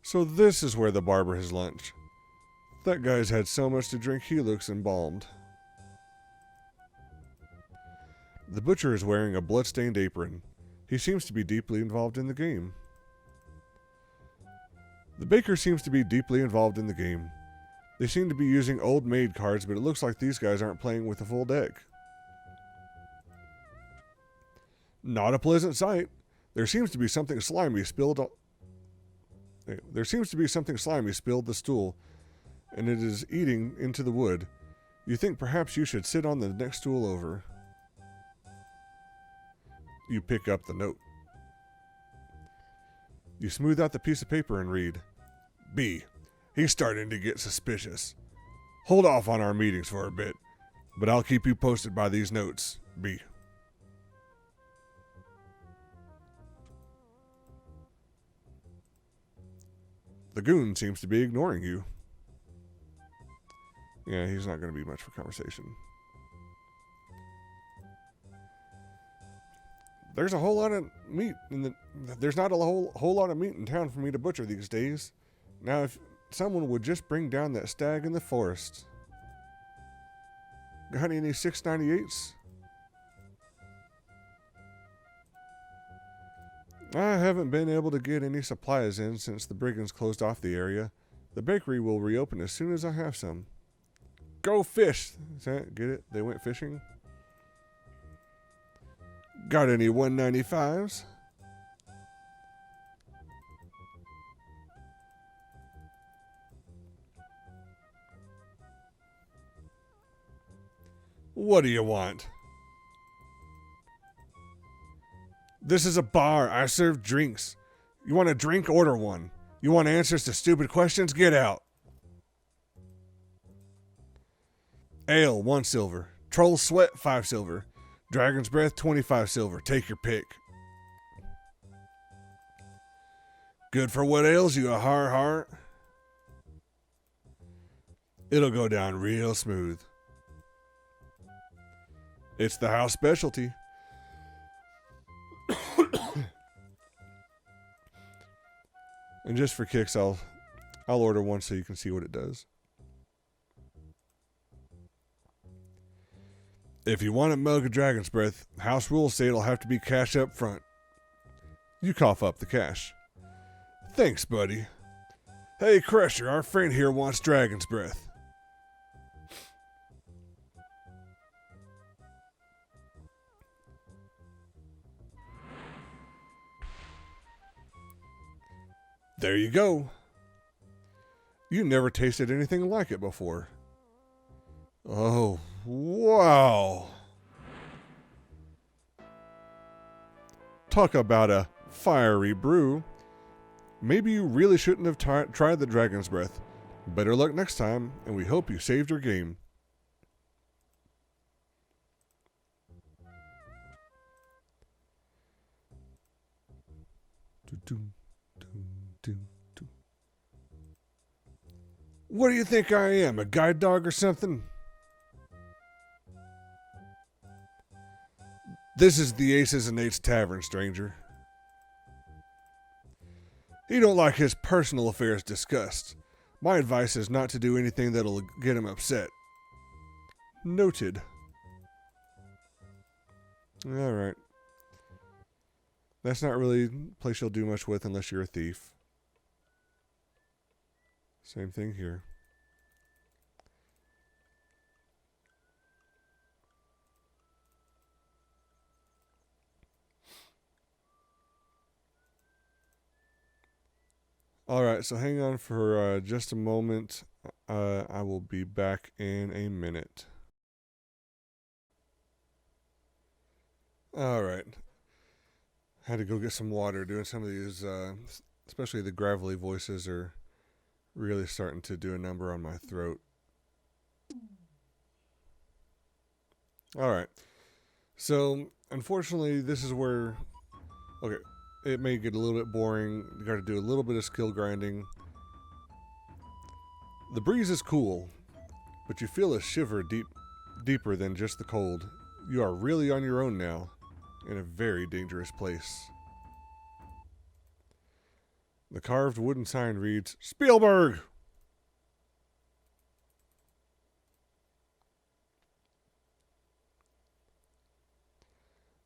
So this is where the barber has lunch. That guy's had so much to drink he looks embalmed. The butcher is wearing a blood-stained apron. He seems to be deeply involved in the game. The baker seems to be deeply involved in the game. They seem to be using old maid cards, but it looks like these guys aren't playing with a full deck. Not a pleasant sight. There seems to be something slimy spilled the stool, and it is eating into the wood. You think perhaps you should sit on the next stool over. You pick up the note. You smooth out the piece of paper and read, B. He's starting to get suspicious. Hold off on our meetings for a bit, but I'll keep you posted by these notes, B. The goon seems to be ignoring you. Yeah, he's not going to be much for conversation. There's a whole lot of meat there's not a whole lot of meat in town for me to butcher these days. Now, if someone would just bring down that stag in the forest. Got any 698s? I haven't been able to get any supplies in since the brigands closed off the area. The bakery will reopen as soon as I have some. Go fish! Is that, get it? They went fishing? Got any 195s? What do you want? This is a bar. I serve drinks. You want a drink? Order one. You want answers to stupid questions? Get out. Ale, 1 silver. Troll sweat, 5 silver. Dragon's breath, 25 silver. Take your pick. Good for what ails you, a heart. It'll go down real smooth. It's the house specialty. And just for kicks, I'll order one so you can see what it does. If you want a mug of Dragon's Breath, house rules say it'll have to be cash up front. You cough up the cash. Thanks, buddy. Hey, Crusher, our friend here wants Dragon's Breath. There you go. You never tasted anything like it before. Oh, wow. Talk about a fiery brew. Maybe you really shouldn't have tried the Dragon's Breath. Better luck next time, and we hope you saved your game. What do you think I am, a guide dog or something? This is the Aces and Eights Tavern, stranger. He don't like his personal affairs discussed. My advice is not to do anything that'll get him upset. Noted. Alright. That's not really a place you'll do much with unless you're a thief. Same thing here. Alright, so hang on for just a moment. I will be back in a minute. Alright. Had to go get some water. Doing some of these, especially the gravelly voices, are really starting to do a number on my throat. Alright. So, unfortunately, this is where... Okay, it may get a little bit boring. You got to do a little bit of skill grinding. The breeze is cool, but you feel a shiver deeper than just the cold. You are really on your own now, in a very dangerous place. The carved wooden sign reads, Spielberg!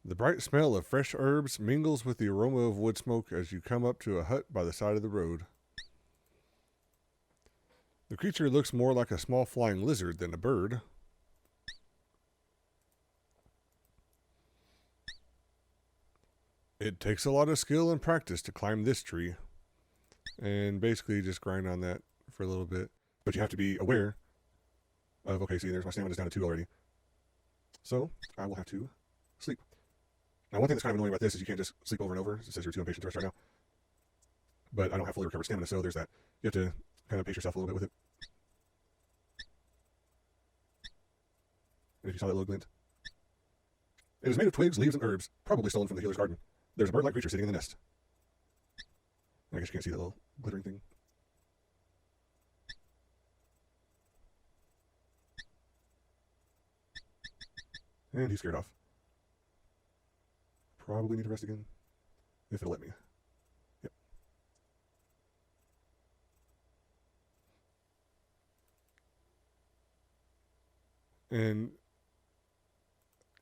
The bright smell of fresh herbs mingles with the aroma of wood smoke as you come up to a hut by the side of the road. The creature looks more like a small flying lizard than a bird. It takes a lot of skill and practice to climb this tree. And basically just grind on that for a little bit. But you have to be aware of, okay, see, there's my stamina down to 2 already. So, I will have to sleep. Now, one thing that's kind of annoying about this is you can't just sleep over and over. It says you're too impatient to rest right now. But I don't have fully recovered stamina, so there's that. You have to kind of pace yourself a little bit with it. And if you saw that little glint. It is made of twigs, leaves, and herbs, probably stolen from the healer's garden. There's a bird-like creature sitting in the nest. I guess you can't see that little glittering thing. And he's scared off. Probably need to rest again. If it'll let me. Yep. And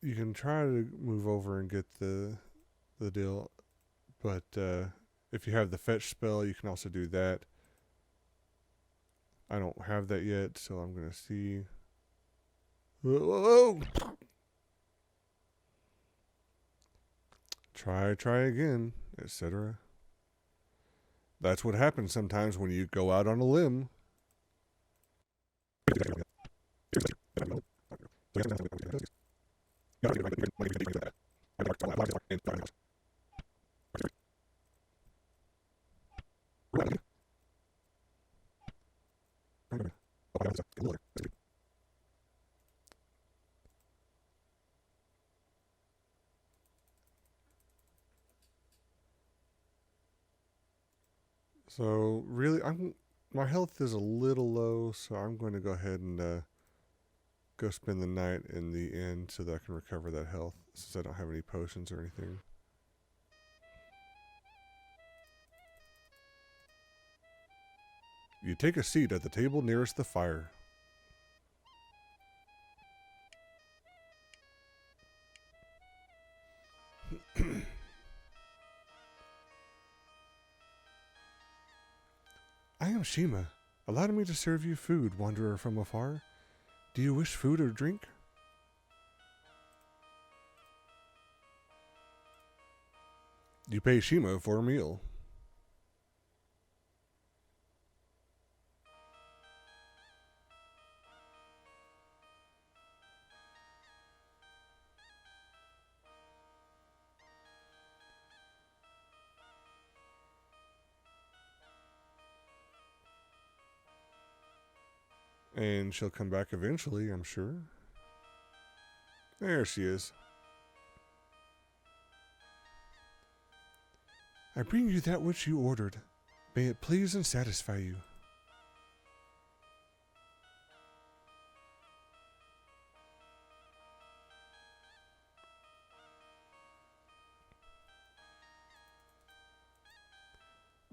You can try to move over and get the deal, but if you have the fetch spell, you can also do that. I don't have that yet, so I'm going to see. Whoa! Try again, etc. That's what happens sometimes when you go out on a limb. So really, my health is a little low, so I'm going to go ahead and go spend the night in the inn so that I can recover that health, since I don't have any potions or anything. You take a seat at the table nearest the fire. I am Shima. Allow me to serve you food, wanderer from afar. Do you wish food or drink? You pay Shima for a meal. And she'll come back eventually, I'm sure. There she is. I bring you that which you ordered. May it please and satisfy you.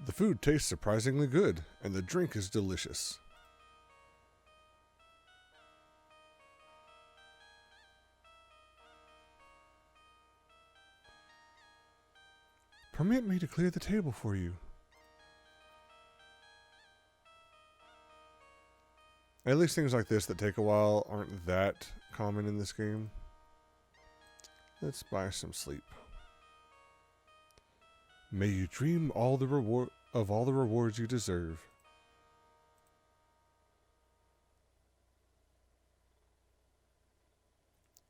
The food tastes surprisingly good, and the drink is delicious. Permit me to clear the table for you. At least things like this that take a while aren't that common in this game. Let's buy some sleep. May you dream of all the rewards you deserve.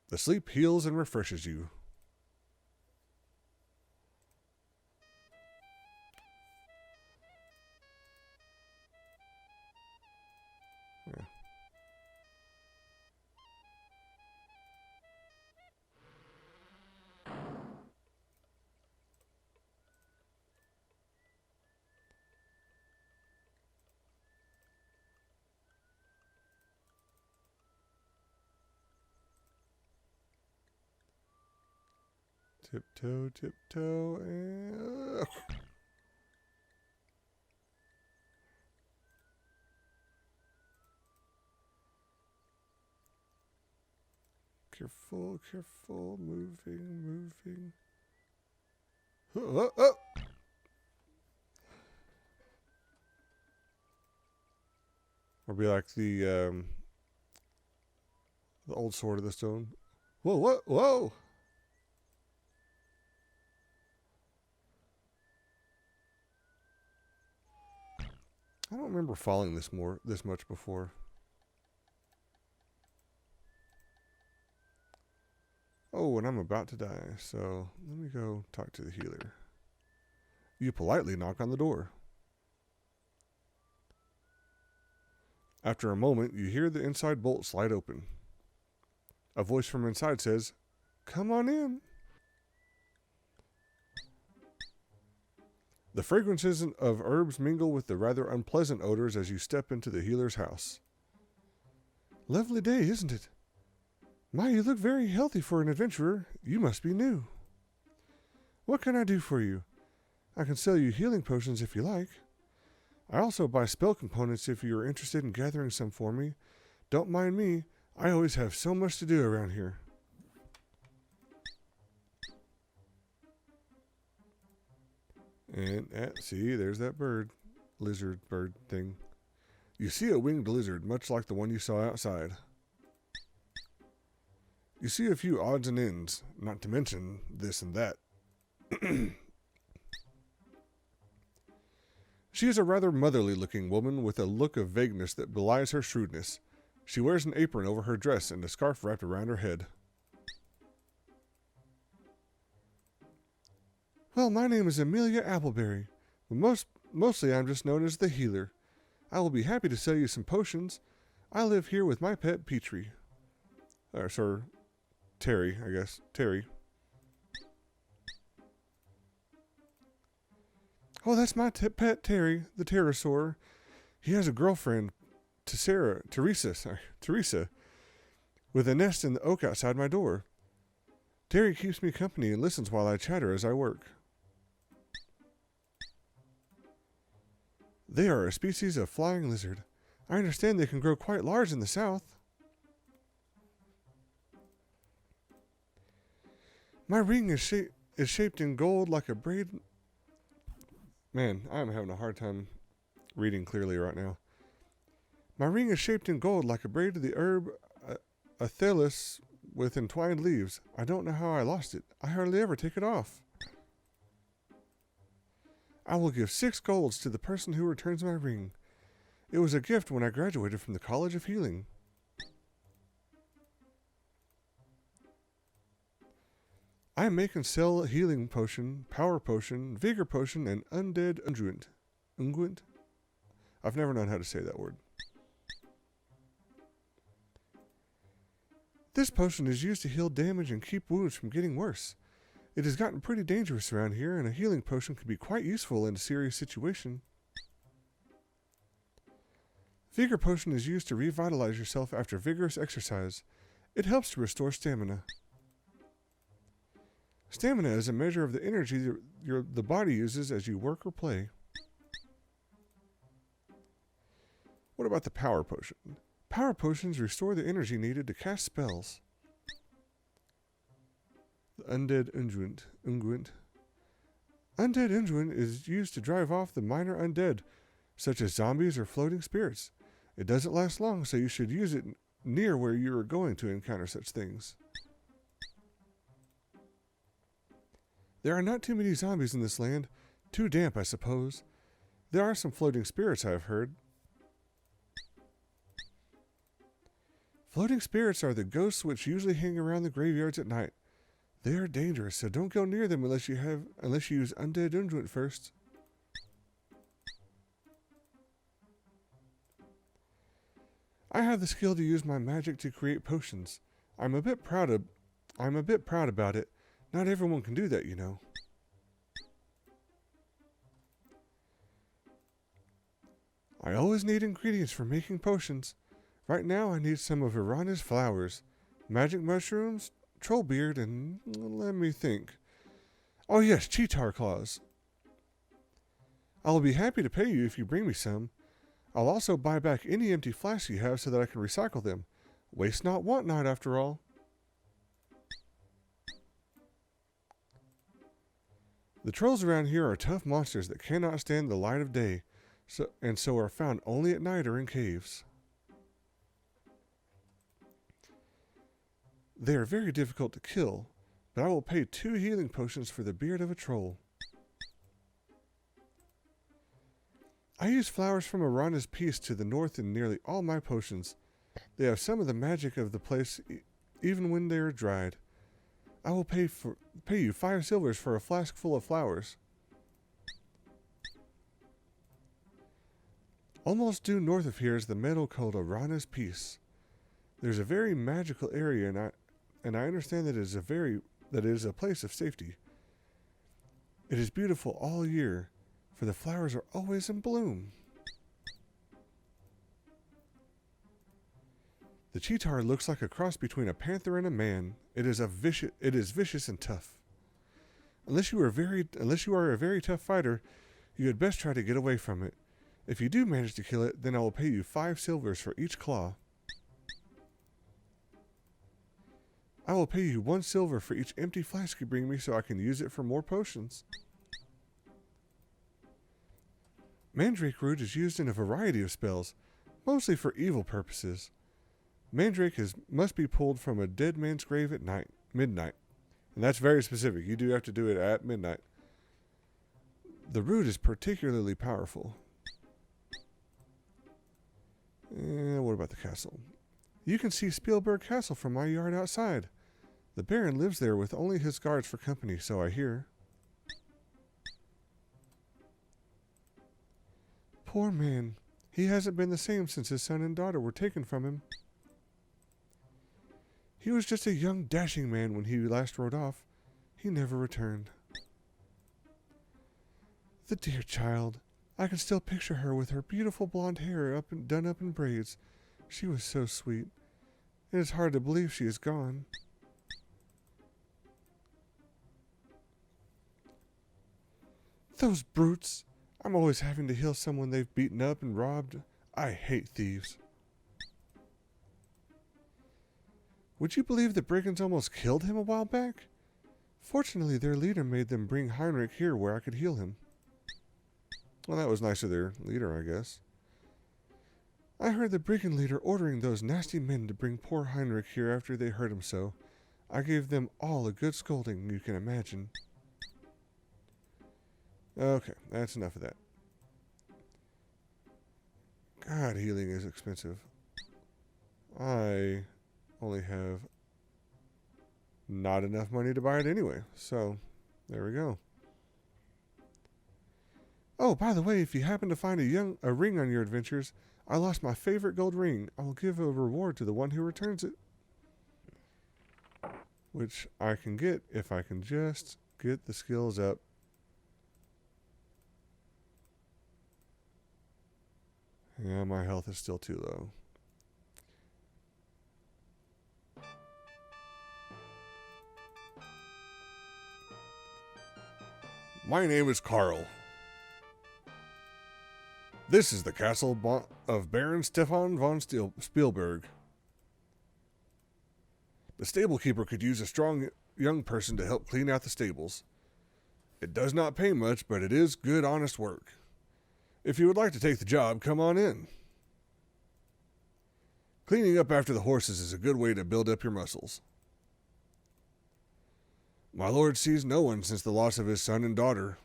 The sleep heals and refreshes you. Yeah. Tiptoe, tiptoe, and... Careful, careful, moving. Oh. Or be like the old sword of the stone. Whoa! I don't remember falling this much before. Oh, and I'm about to die, so let me go talk to the healer. You politely knock on the door. After a moment, you hear the inside bolt slide open. A voice from inside says, "Come on in." The fragrances of herbs mingle with the rather unpleasant odors as you step into the healer's house. Lovely day, isn't it? My, you look very healthy for an adventurer. You must be new. What can I do for you? I can sell you healing potions if you like. I also buy spell components if you are interested in gathering some for me. Don't mind me. I always have so much to do around here. And see, there's that lizard bird thing. You see a winged lizard, much like the one you saw outside. You see a few odds and ends, not to mention this and that. She is a rather motherly-looking woman with a look of vagueness that belies her shrewdness. She wears an apron over her dress and a scarf wrapped around her head. Well, my name is Amelia Appleberry, but mostly I'm just known as the healer. I will be happy to sell you some potions. I live here with my pet Petrie. Sir, Terry, I guess. Terry. Oh, that's my pet Terry, the pterosaur. He has a girlfriend, Teresa, with a nest in the oak outside my door. Terry keeps me company and listens while I chatter as I work. They are a species of flying lizard. I understand they can grow quite large in the south. My ring is shaped in gold like a braid. Man, I'm having a hard time reading clearly right now. My ring is shaped in gold like a braid of the herb Athelis with entwined leaves. I don't know how I lost it. I hardly ever take it off. I will give 6 golds to the person who returns my ring. It was a gift when I graduated from the College of Healing. I make and sell a healing potion, power potion, vigor potion, and undead unguent. Unguent? I've never known how to say that word. This potion is used to heal damage and keep wounds from getting worse. It has gotten pretty dangerous around here, and a healing potion can be quite useful in a serious situation. Vigor potion is used to revitalize yourself after vigorous exercise. It helps to restore stamina. Stamina is a measure of the energy the body uses as you work or play. What about the power potion? Power potions restore the energy needed to cast spells. The undead unguent. Undead unguent is used to drive off the minor undead, such as zombies or floating spirits. It doesn't last long, so you should use it near where you are going to encounter such things. There are not too many zombies in this land. Too damp, I suppose. There are some floating spirits, I have heard. Floating spirits are the ghosts which usually hang around the graveyards at night. They are dangerous, so don't go near them unless you use undead unguent first. I have the skill to use my magic to create potions. I'm a bit proud about it. Not everyone can do that, you know. I always need ingredients for making potions. Right now I need some of Irana's flowers, magic mushrooms, troll beard, and let me think. Oh yes, cheetar claws. I will be happy to pay you if you bring me some. I'll also buy back any empty flasks you have so that I can recycle them. Waste not, want not, after all. The trolls around here are tough monsters that cannot stand the light of day, so are found only at night or in caves. They are very difficult to kill, but I will pay 2 healing potions for the beard of a troll. I use flowers from Irana's Peace to the north in nearly all my potions. They have some of the magic of the place even when they are dried. I will pay you 5 silvers for a flask full of flowers. Almost due north of here is the meadow called Irana's Peace. There's a very magical area, and I understand that it is a place of safety. It is beautiful all year, for the flowers are always in bloom. The cheetar looks like a cross between a panther and a man. It is vicious and tough. Unless you are a very tough fighter, you had best try to get away from it. If you do manage to kill it, then I will pay you 5 silvers for each claw. I will pay you 1 silver for each empty flask you bring me so I can use it for more potions. Mandrake Root is used in a variety of spells, mostly for evil purposes. Mandrake must be pulled from a dead man's grave at midnight. And that's very specific. You do have to do it at midnight. The root is particularly powerful. And what about the castle? You can see Spielberg Castle from my yard outside. The Baron lives there with only his guards for company, so I hear. Poor man. He hasn't been the same since his son and daughter were taken from him. He was just a young, dashing man when he last rode off. He never returned. The dear child. I can still picture her with her beautiful blonde hair done up in braids. She was so sweet. It is hard to believe she is gone. Those brutes! I'm always having to heal someone they've beaten up and robbed. I hate thieves. Would you believe the brigands almost killed him a while back? Fortunately, their leader made them bring Heinrich here where I could heal him. Well, that was nice of their leader, I guess. I heard the brigand leader ordering those nasty men to bring poor Heinrich here after they hurt him so. I gave them all a good scolding, you can imagine. Okay, that's enough of that. God, healing is expensive. I only have not enough money to buy it anyway, so there we go. Oh, by the way, if you happen to find a ring on your adventures, I lost my favorite gold ring. I will give a reward to the one who returns it. Which I can get if I can just get the skills up. Yeah, my health is still too low. My name is Carl. This is the castle of Baron Stefan von Spielberg. The stable keeper could use a strong young person to help clean out the stables. It does not pay much, but it is good, honest work. If you would like to take the job, come on in. Cleaning up after the horses is a good way to build up your muscles. My lord sees no one since the loss of his son and daughter.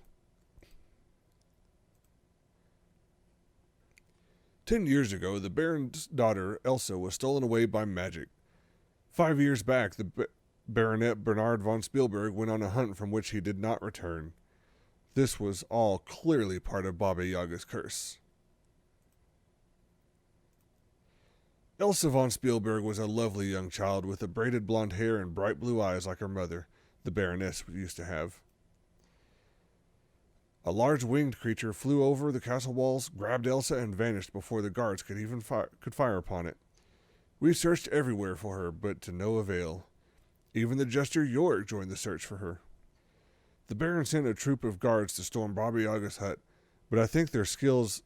10 years ago, the Baron's daughter, Elsa, was stolen away by magic. 5 years back, the Baronet Bernard von Spielberg went on a hunt from which he did not return. This was all clearly part of Baba Yaga's curse. Elsa von Spielberg was a lovely young child with a braided blonde hair and bright blue eyes like her mother, the Baroness used to have. A large winged creature flew over the castle walls, grabbed Elsa, and vanished before the guards could even fire upon it. We searched everywhere for her, but to no avail. Even the jester Yorick joined the search for her. The Baron sent a troop of guards to storm Baba Yaga's hut, but I think their skulls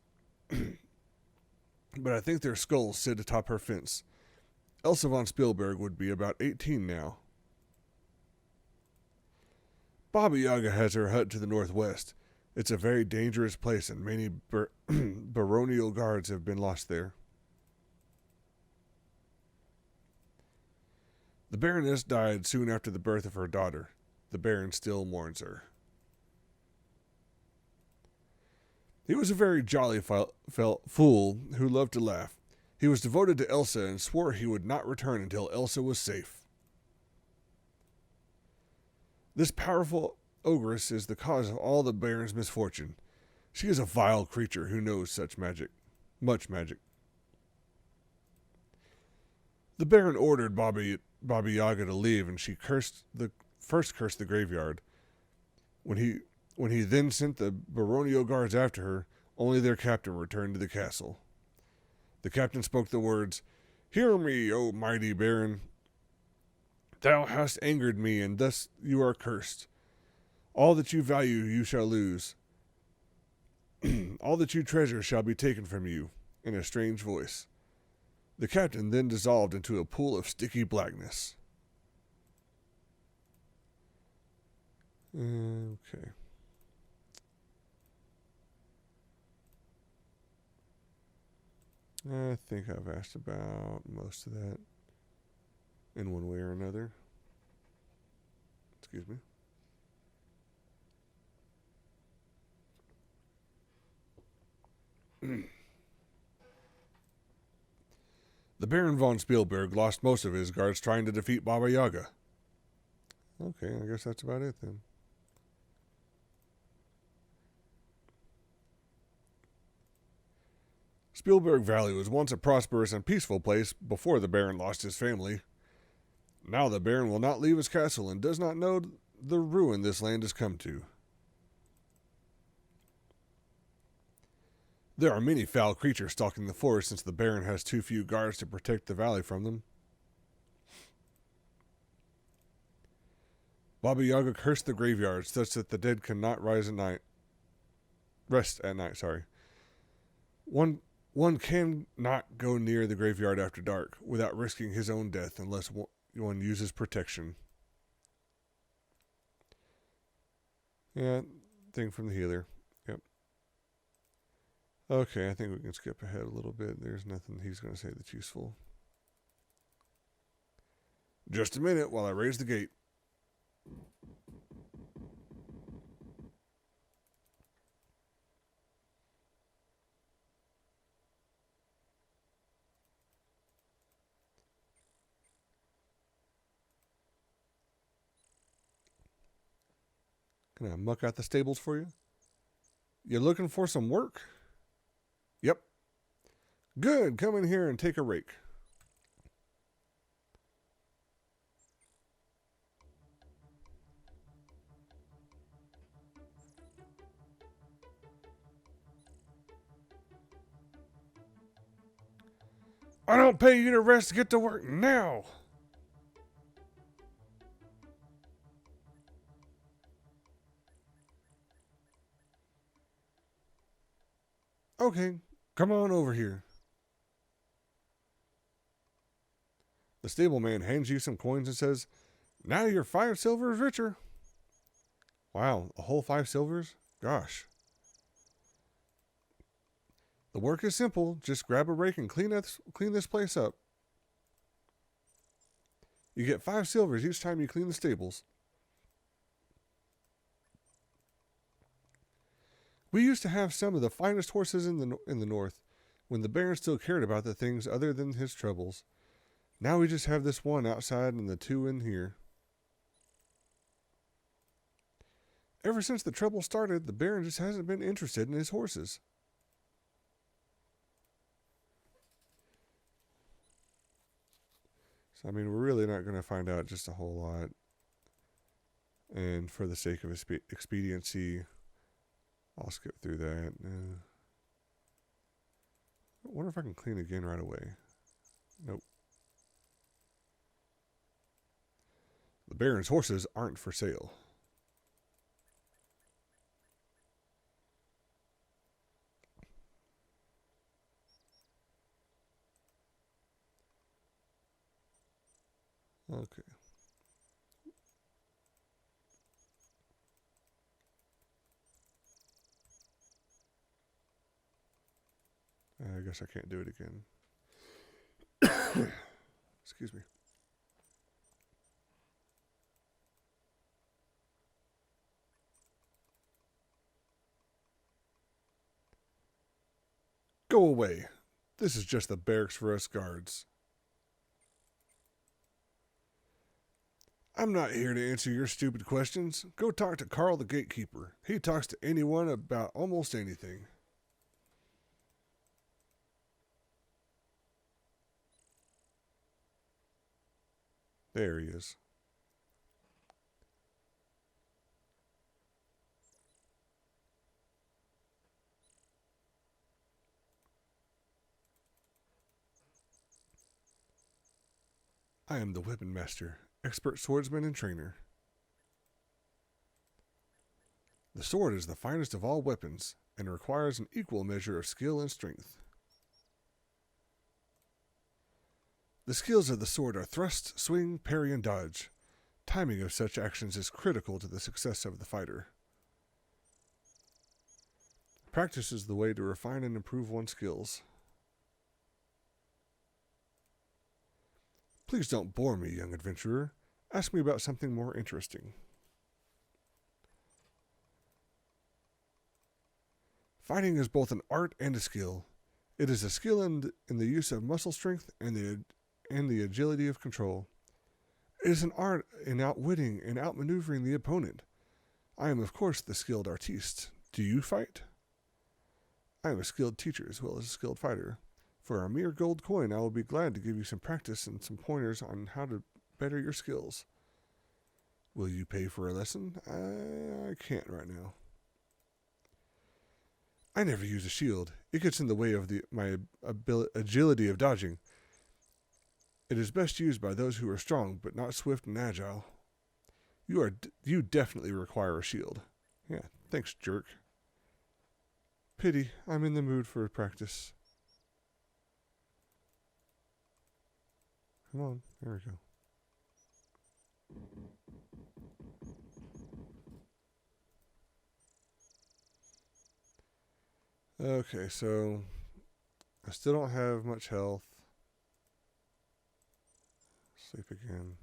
sit atop her fence. Elsa von Spielberg would be about 18 now. Baba Yaga has her hut to the northwest. It's a very dangerous place, and many baronial guards have been lost there. The Baroness died soon after the birth of her daughter. The Baron still mourns her. He was a very jolly fool who loved to laugh. He was devoted to Elsa and swore he would not return until Elsa was safe. This powerful Ogress is the cause of all the Baron's misfortune. She is a vile creature who knows much magic. The Baron ordered Baba Yaga to leave, and she first cursed the graveyard. When he then sent the baronial guards after her, only their captain returned to the castle. The captain spoke the words, "Hear me, O mighty Baron. Thou hast angered me, and thus you are cursed. All that you value you shall lose. All that you treasure shall be taken from you," in a strange voice. The captain then dissolved into a pool of sticky blackness. Okay. I think I've asked about most of that in one way or another. Excuse me. The Baron von Spielberg lost most of his guards trying to defeat Baba Yaga. Okay, I guess that's about it then. Spielberg Valley was once a prosperous and peaceful place before the Baron lost his family. Now the Baron will not leave his castle and does not know the ruin this land has come to. There are many foul creatures stalking the forest since the Baron has too few guards to protect the valley from them. Baba Yaga cursed the graveyard such that the dead cannot rest at night. One cannot go near the graveyard after dark without risking his own death unless one uses protection. Yeah, thing from the healer. Yep. Okay, I think we can skip ahead a little bit. There's nothing he's going to say that's useful. Just a minute while I raise the gate. Can I muck out the stables for you? You looking for some work? Yep. Good, come in here and take a rake. I don't pay you to rest, get to work now. Okay, come on over here. The stableman hands you some coins and says, now you're 5 silvers richer. Wow, a whole 5 silvers? Gosh. The work is simple. Just grab a rake and clean this place up. You get 5 silvers each time you clean the stables. We used to have some of the finest horses in the north, when the Baron still cared about the things other than his troubles. Now we just have this one outside and the 2 in here. Ever since the trouble started, the Baron just hasn't been interested in his horses. So, I mean, we're really not going to find out just a whole lot. And for the sake of expediency, I'll skip through that. I wonder if I can clean again right away. Nope. The Baron's horses aren't for sale. Okay. I guess I can't do it again. Excuse me. Go away. This is just the barracks for us guards. I'm not here to answer your stupid questions. Go talk to Carl the gatekeeper. He talks to anyone about almost anything. There he is. I am the weapon master, expert swordsman and trainer. The sword is the finest of all weapons and requires an equal measure of skill and strength. The skills of the sword are thrust, swing, parry, and dodge. Timing of such actions is critical to the success of the fighter. Practice is the way to refine and improve one's skills. Please don't bore me, young adventurer. Ask me about something more interesting. Fighting is both an art and a skill. It is a skill in the use of muscle strength and the agility of control. It is an art in outwitting and outmaneuvering the opponent. I am, of course, the skilled artiste. Do you fight? I am a skilled teacher as well as a skilled fighter. For a mere gold coin, I will be glad to give you some practice and some pointers on how to better your skills. Will you pay for a lesson? I can't right now. I never use a shield. It gets in the way of my agility of dodging. It is best used by those who are strong, but not swift and agile. You definitely require a shield. Yeah, thanks, jerk. Pity, I'm in the mood for practice. Come on, there we go. Okay, so I still don't have much health. Sleep again.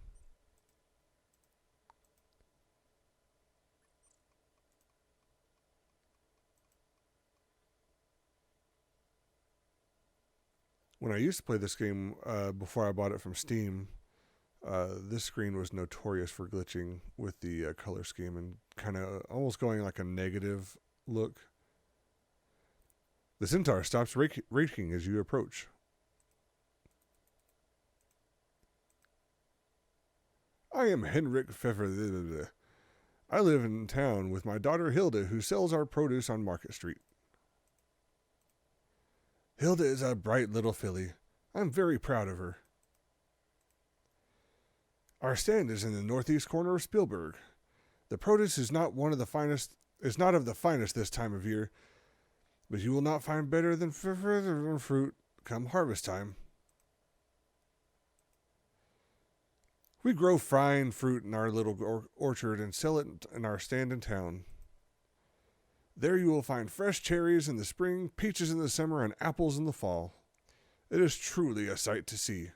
When I used to play this game before I bought it from Steam, this screen was notorious for glitching with the color scheme and kind of almost going like a negative look. The centaur stops raking as you approach. I am Henrik Pfeffer. I live in town with my daughter Hilda, who sells our produce on Market Street. Hilda is a bright little filly. I'm very proud of her. Our stand is in the northeast corner of Spielberg. The produce is not of the finest this time of year, but you will not find better than fruit come harvest time. We grow fine fruit in our little orchard and sell it in our stand in town. There you will find fresh cherries in the spring, peaches in the summer, and apples in the fall. It is truly a sight to see.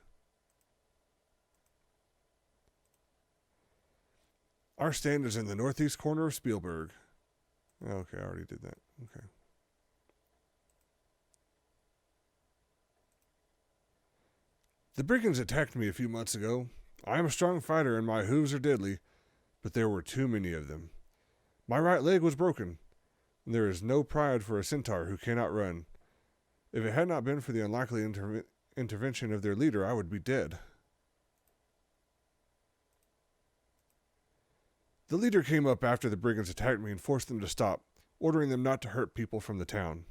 Our stand is in the northeast corner of Spielberg. Okay, I already did that. Okay. The brigands attacked me a few months ago. I am a strong fighter and my hooves are deadly, but there were too many of them. My right leg was broken. There is no pride for a centaur who cannot run. If it had not been for the unlikely intervention of their leader, I would be dead. The leader came up after the brigands attacked me and forced them to stop, ordering them not to hurt people from the town.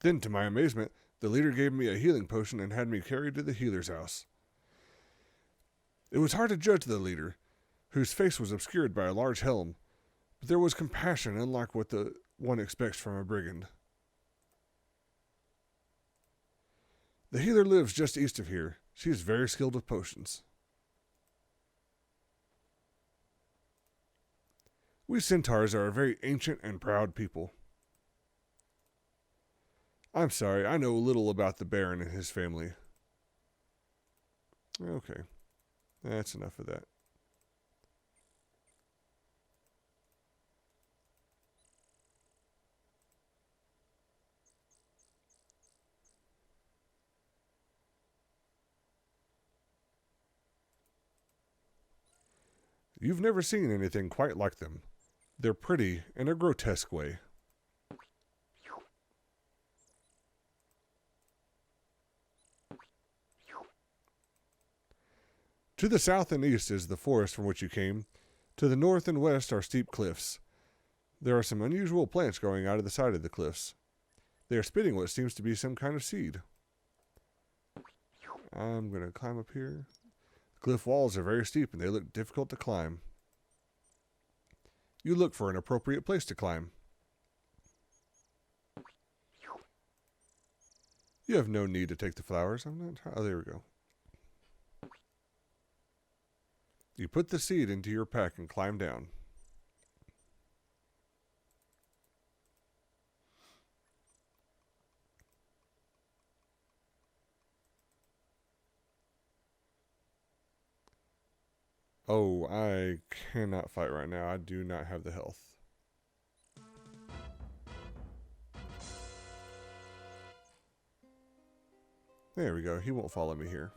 Then, to my amazement, the leader gave me a healing potion and had me carried to the healer's house. It was hard to judge the leader, whose face was obscured by a large helm, but there was compassion unlike what one expects from a brigand. The healer lives just east of here. She is very skilled with potions. We centaurs are a very ancient and proud people. I'm sorry, I know little about the Baron and his family. Okay, that's enough of that. You've never seen anything quite like them. They're pretty in a grotesque way. To the south and east is the forest from which you came. To the north and west are steep cliffs. There are some unusual plants growing out of the side of the cliffs. They are spitting what seems to be some kind of seed. I'm going to climb up here. The cliff walls are very steep and they look difficult to climb. You look for an appropriate place to climb. You have no need to take the flowers. Oh, there we go. You put the seed into your pack and climb down. Oh, I cannot fight right now. I do not have the health. There we go. He won't follow me here.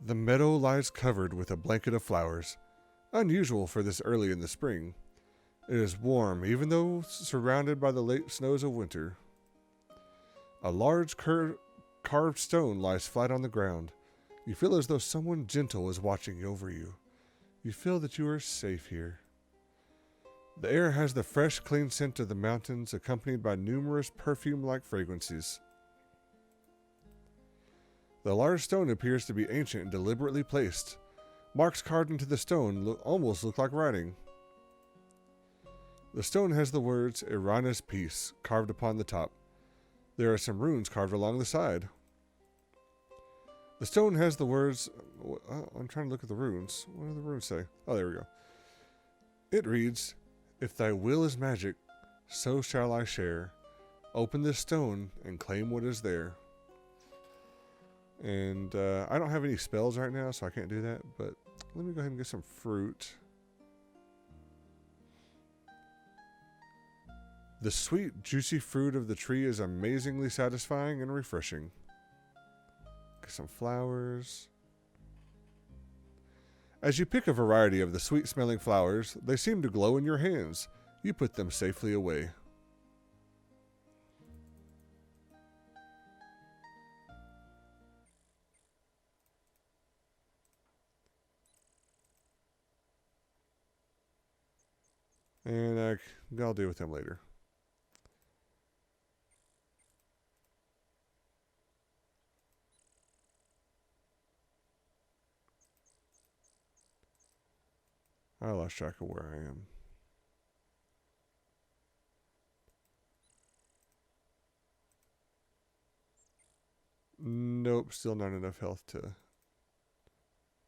The meadow lies covered with a blanket of flowers, unusual for this early in the spring. It is warm, even though surrounded by the late snows of winter. A large carved stone lies flat on the ground. You feel as though someone gentle is watching over you. You feel that you are safe here. The air has the fresh, clean scent of the mountains, accompanied by numerous perfume-like fragrances. The large stone appears to be ancient and deliberately placed. Marks carved into the stone almost look like writing. The stone has the words Irana's Peace carved upon the top. There are some runes carved along the side. The stone has the words... I'm trying to look at the runes. What do the runes say? Oh, there we go. It reads, If thy will is magic, so shall I share. Open this stone and claim what is there. And I don't have any spells right now, so I can't do that. But let me go ahead and get some fruit. The sweet, juicy fruit of the tree is amazingly satisfying and refreshing. Get some flowers. As you pick a variety of the sweet-smelling flowers, they seem to glow in your hands. You put them safely away. And I'll deal with them later. I lost track of where I am. Nope, still not enough health to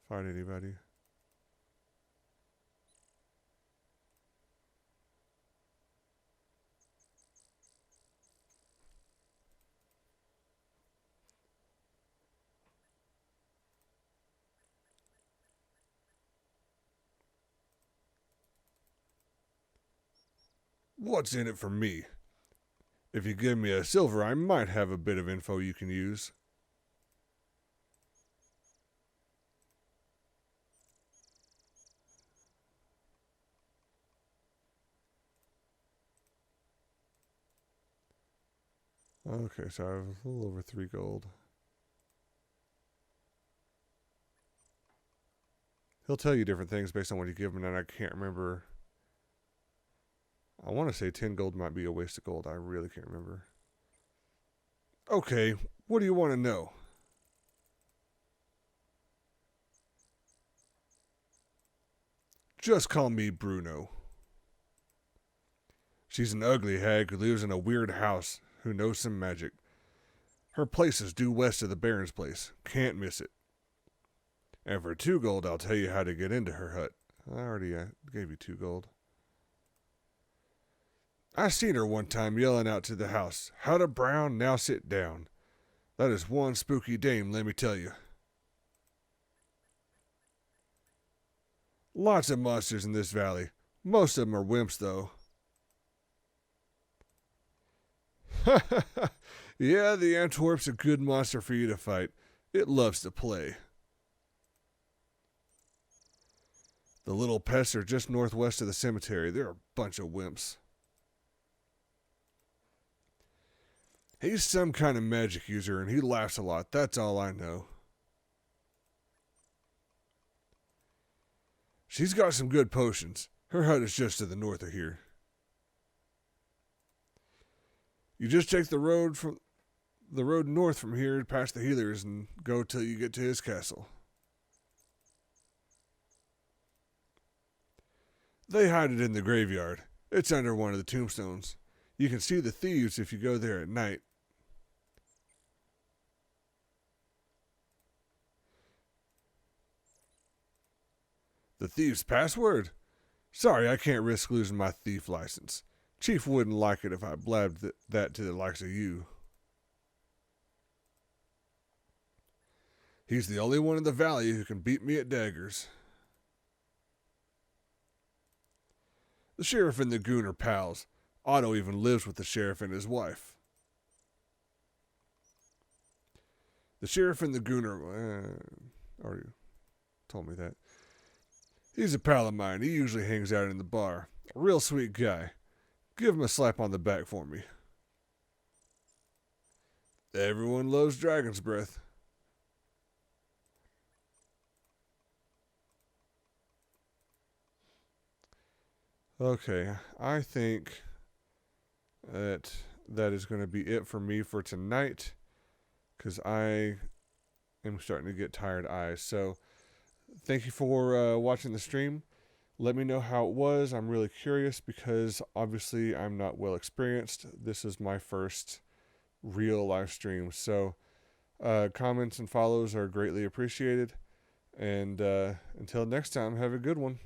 fight anybody. What's in it for me? If you give me a silver, I might have a bit of info you can use. Okay, so I have a little over 3 gold. He'll tell you different things based on what you give him, and I can't remember. I want to say 10 gold might be a waste of gold. I really can't remember. Okay, what do you want to know? Just call me Bruno. She's an ugly hag who lives in a weird house who knows some magic. Her place is due west of the Baron's place. Can't miss it. And for 2 gold, I'll tell you how to get into her hut. I already gave you 2 gold. I seen her one time yelling out to the house, "How'd a brown, now sit down." That is one spooky dame, let me tell you. Lots of monsters in this valley. Most of them are wimps, though. Yeah, the Antwerp's a good monster for you to fight. It loves to play. The little pests are just northwest of the cemetery. They're a bunch of wimps. He's some kind of magic user, and he laughs a lot. That's all I know. She's got some good potions. Her hut is just to the north of here. You just take the road north from here past the healers and go till you get to his castle. They hide it in the graveyard. It's under one of the tombstones. You can see the thieves if you go there at night. The thief's password? Sorry, I can't risk losing my thief license. Chief wouldn't like it if I blabbed that to the likes of you. He's the only one in the valley who can beat me at daggers. The sheriff and the goon are pals. Otto even lives with the sheriff and his wife. The sheriff and the goon are... already told me that. He's a pal of mine. He usually hangs out in the bar. A real sweet guy. Give him a slap on the back for me. Everyone loves Dragon's Breath. Okay, I think that is going to be it for me for tonight, because I am starting to get tired eyes. So thank you for watching the stream. Let me know how it was. I'm really curious because obviously I'm not well experienced. This is my first real live stream. So comments and follows are greatly appreciated. And until next time, have a good one.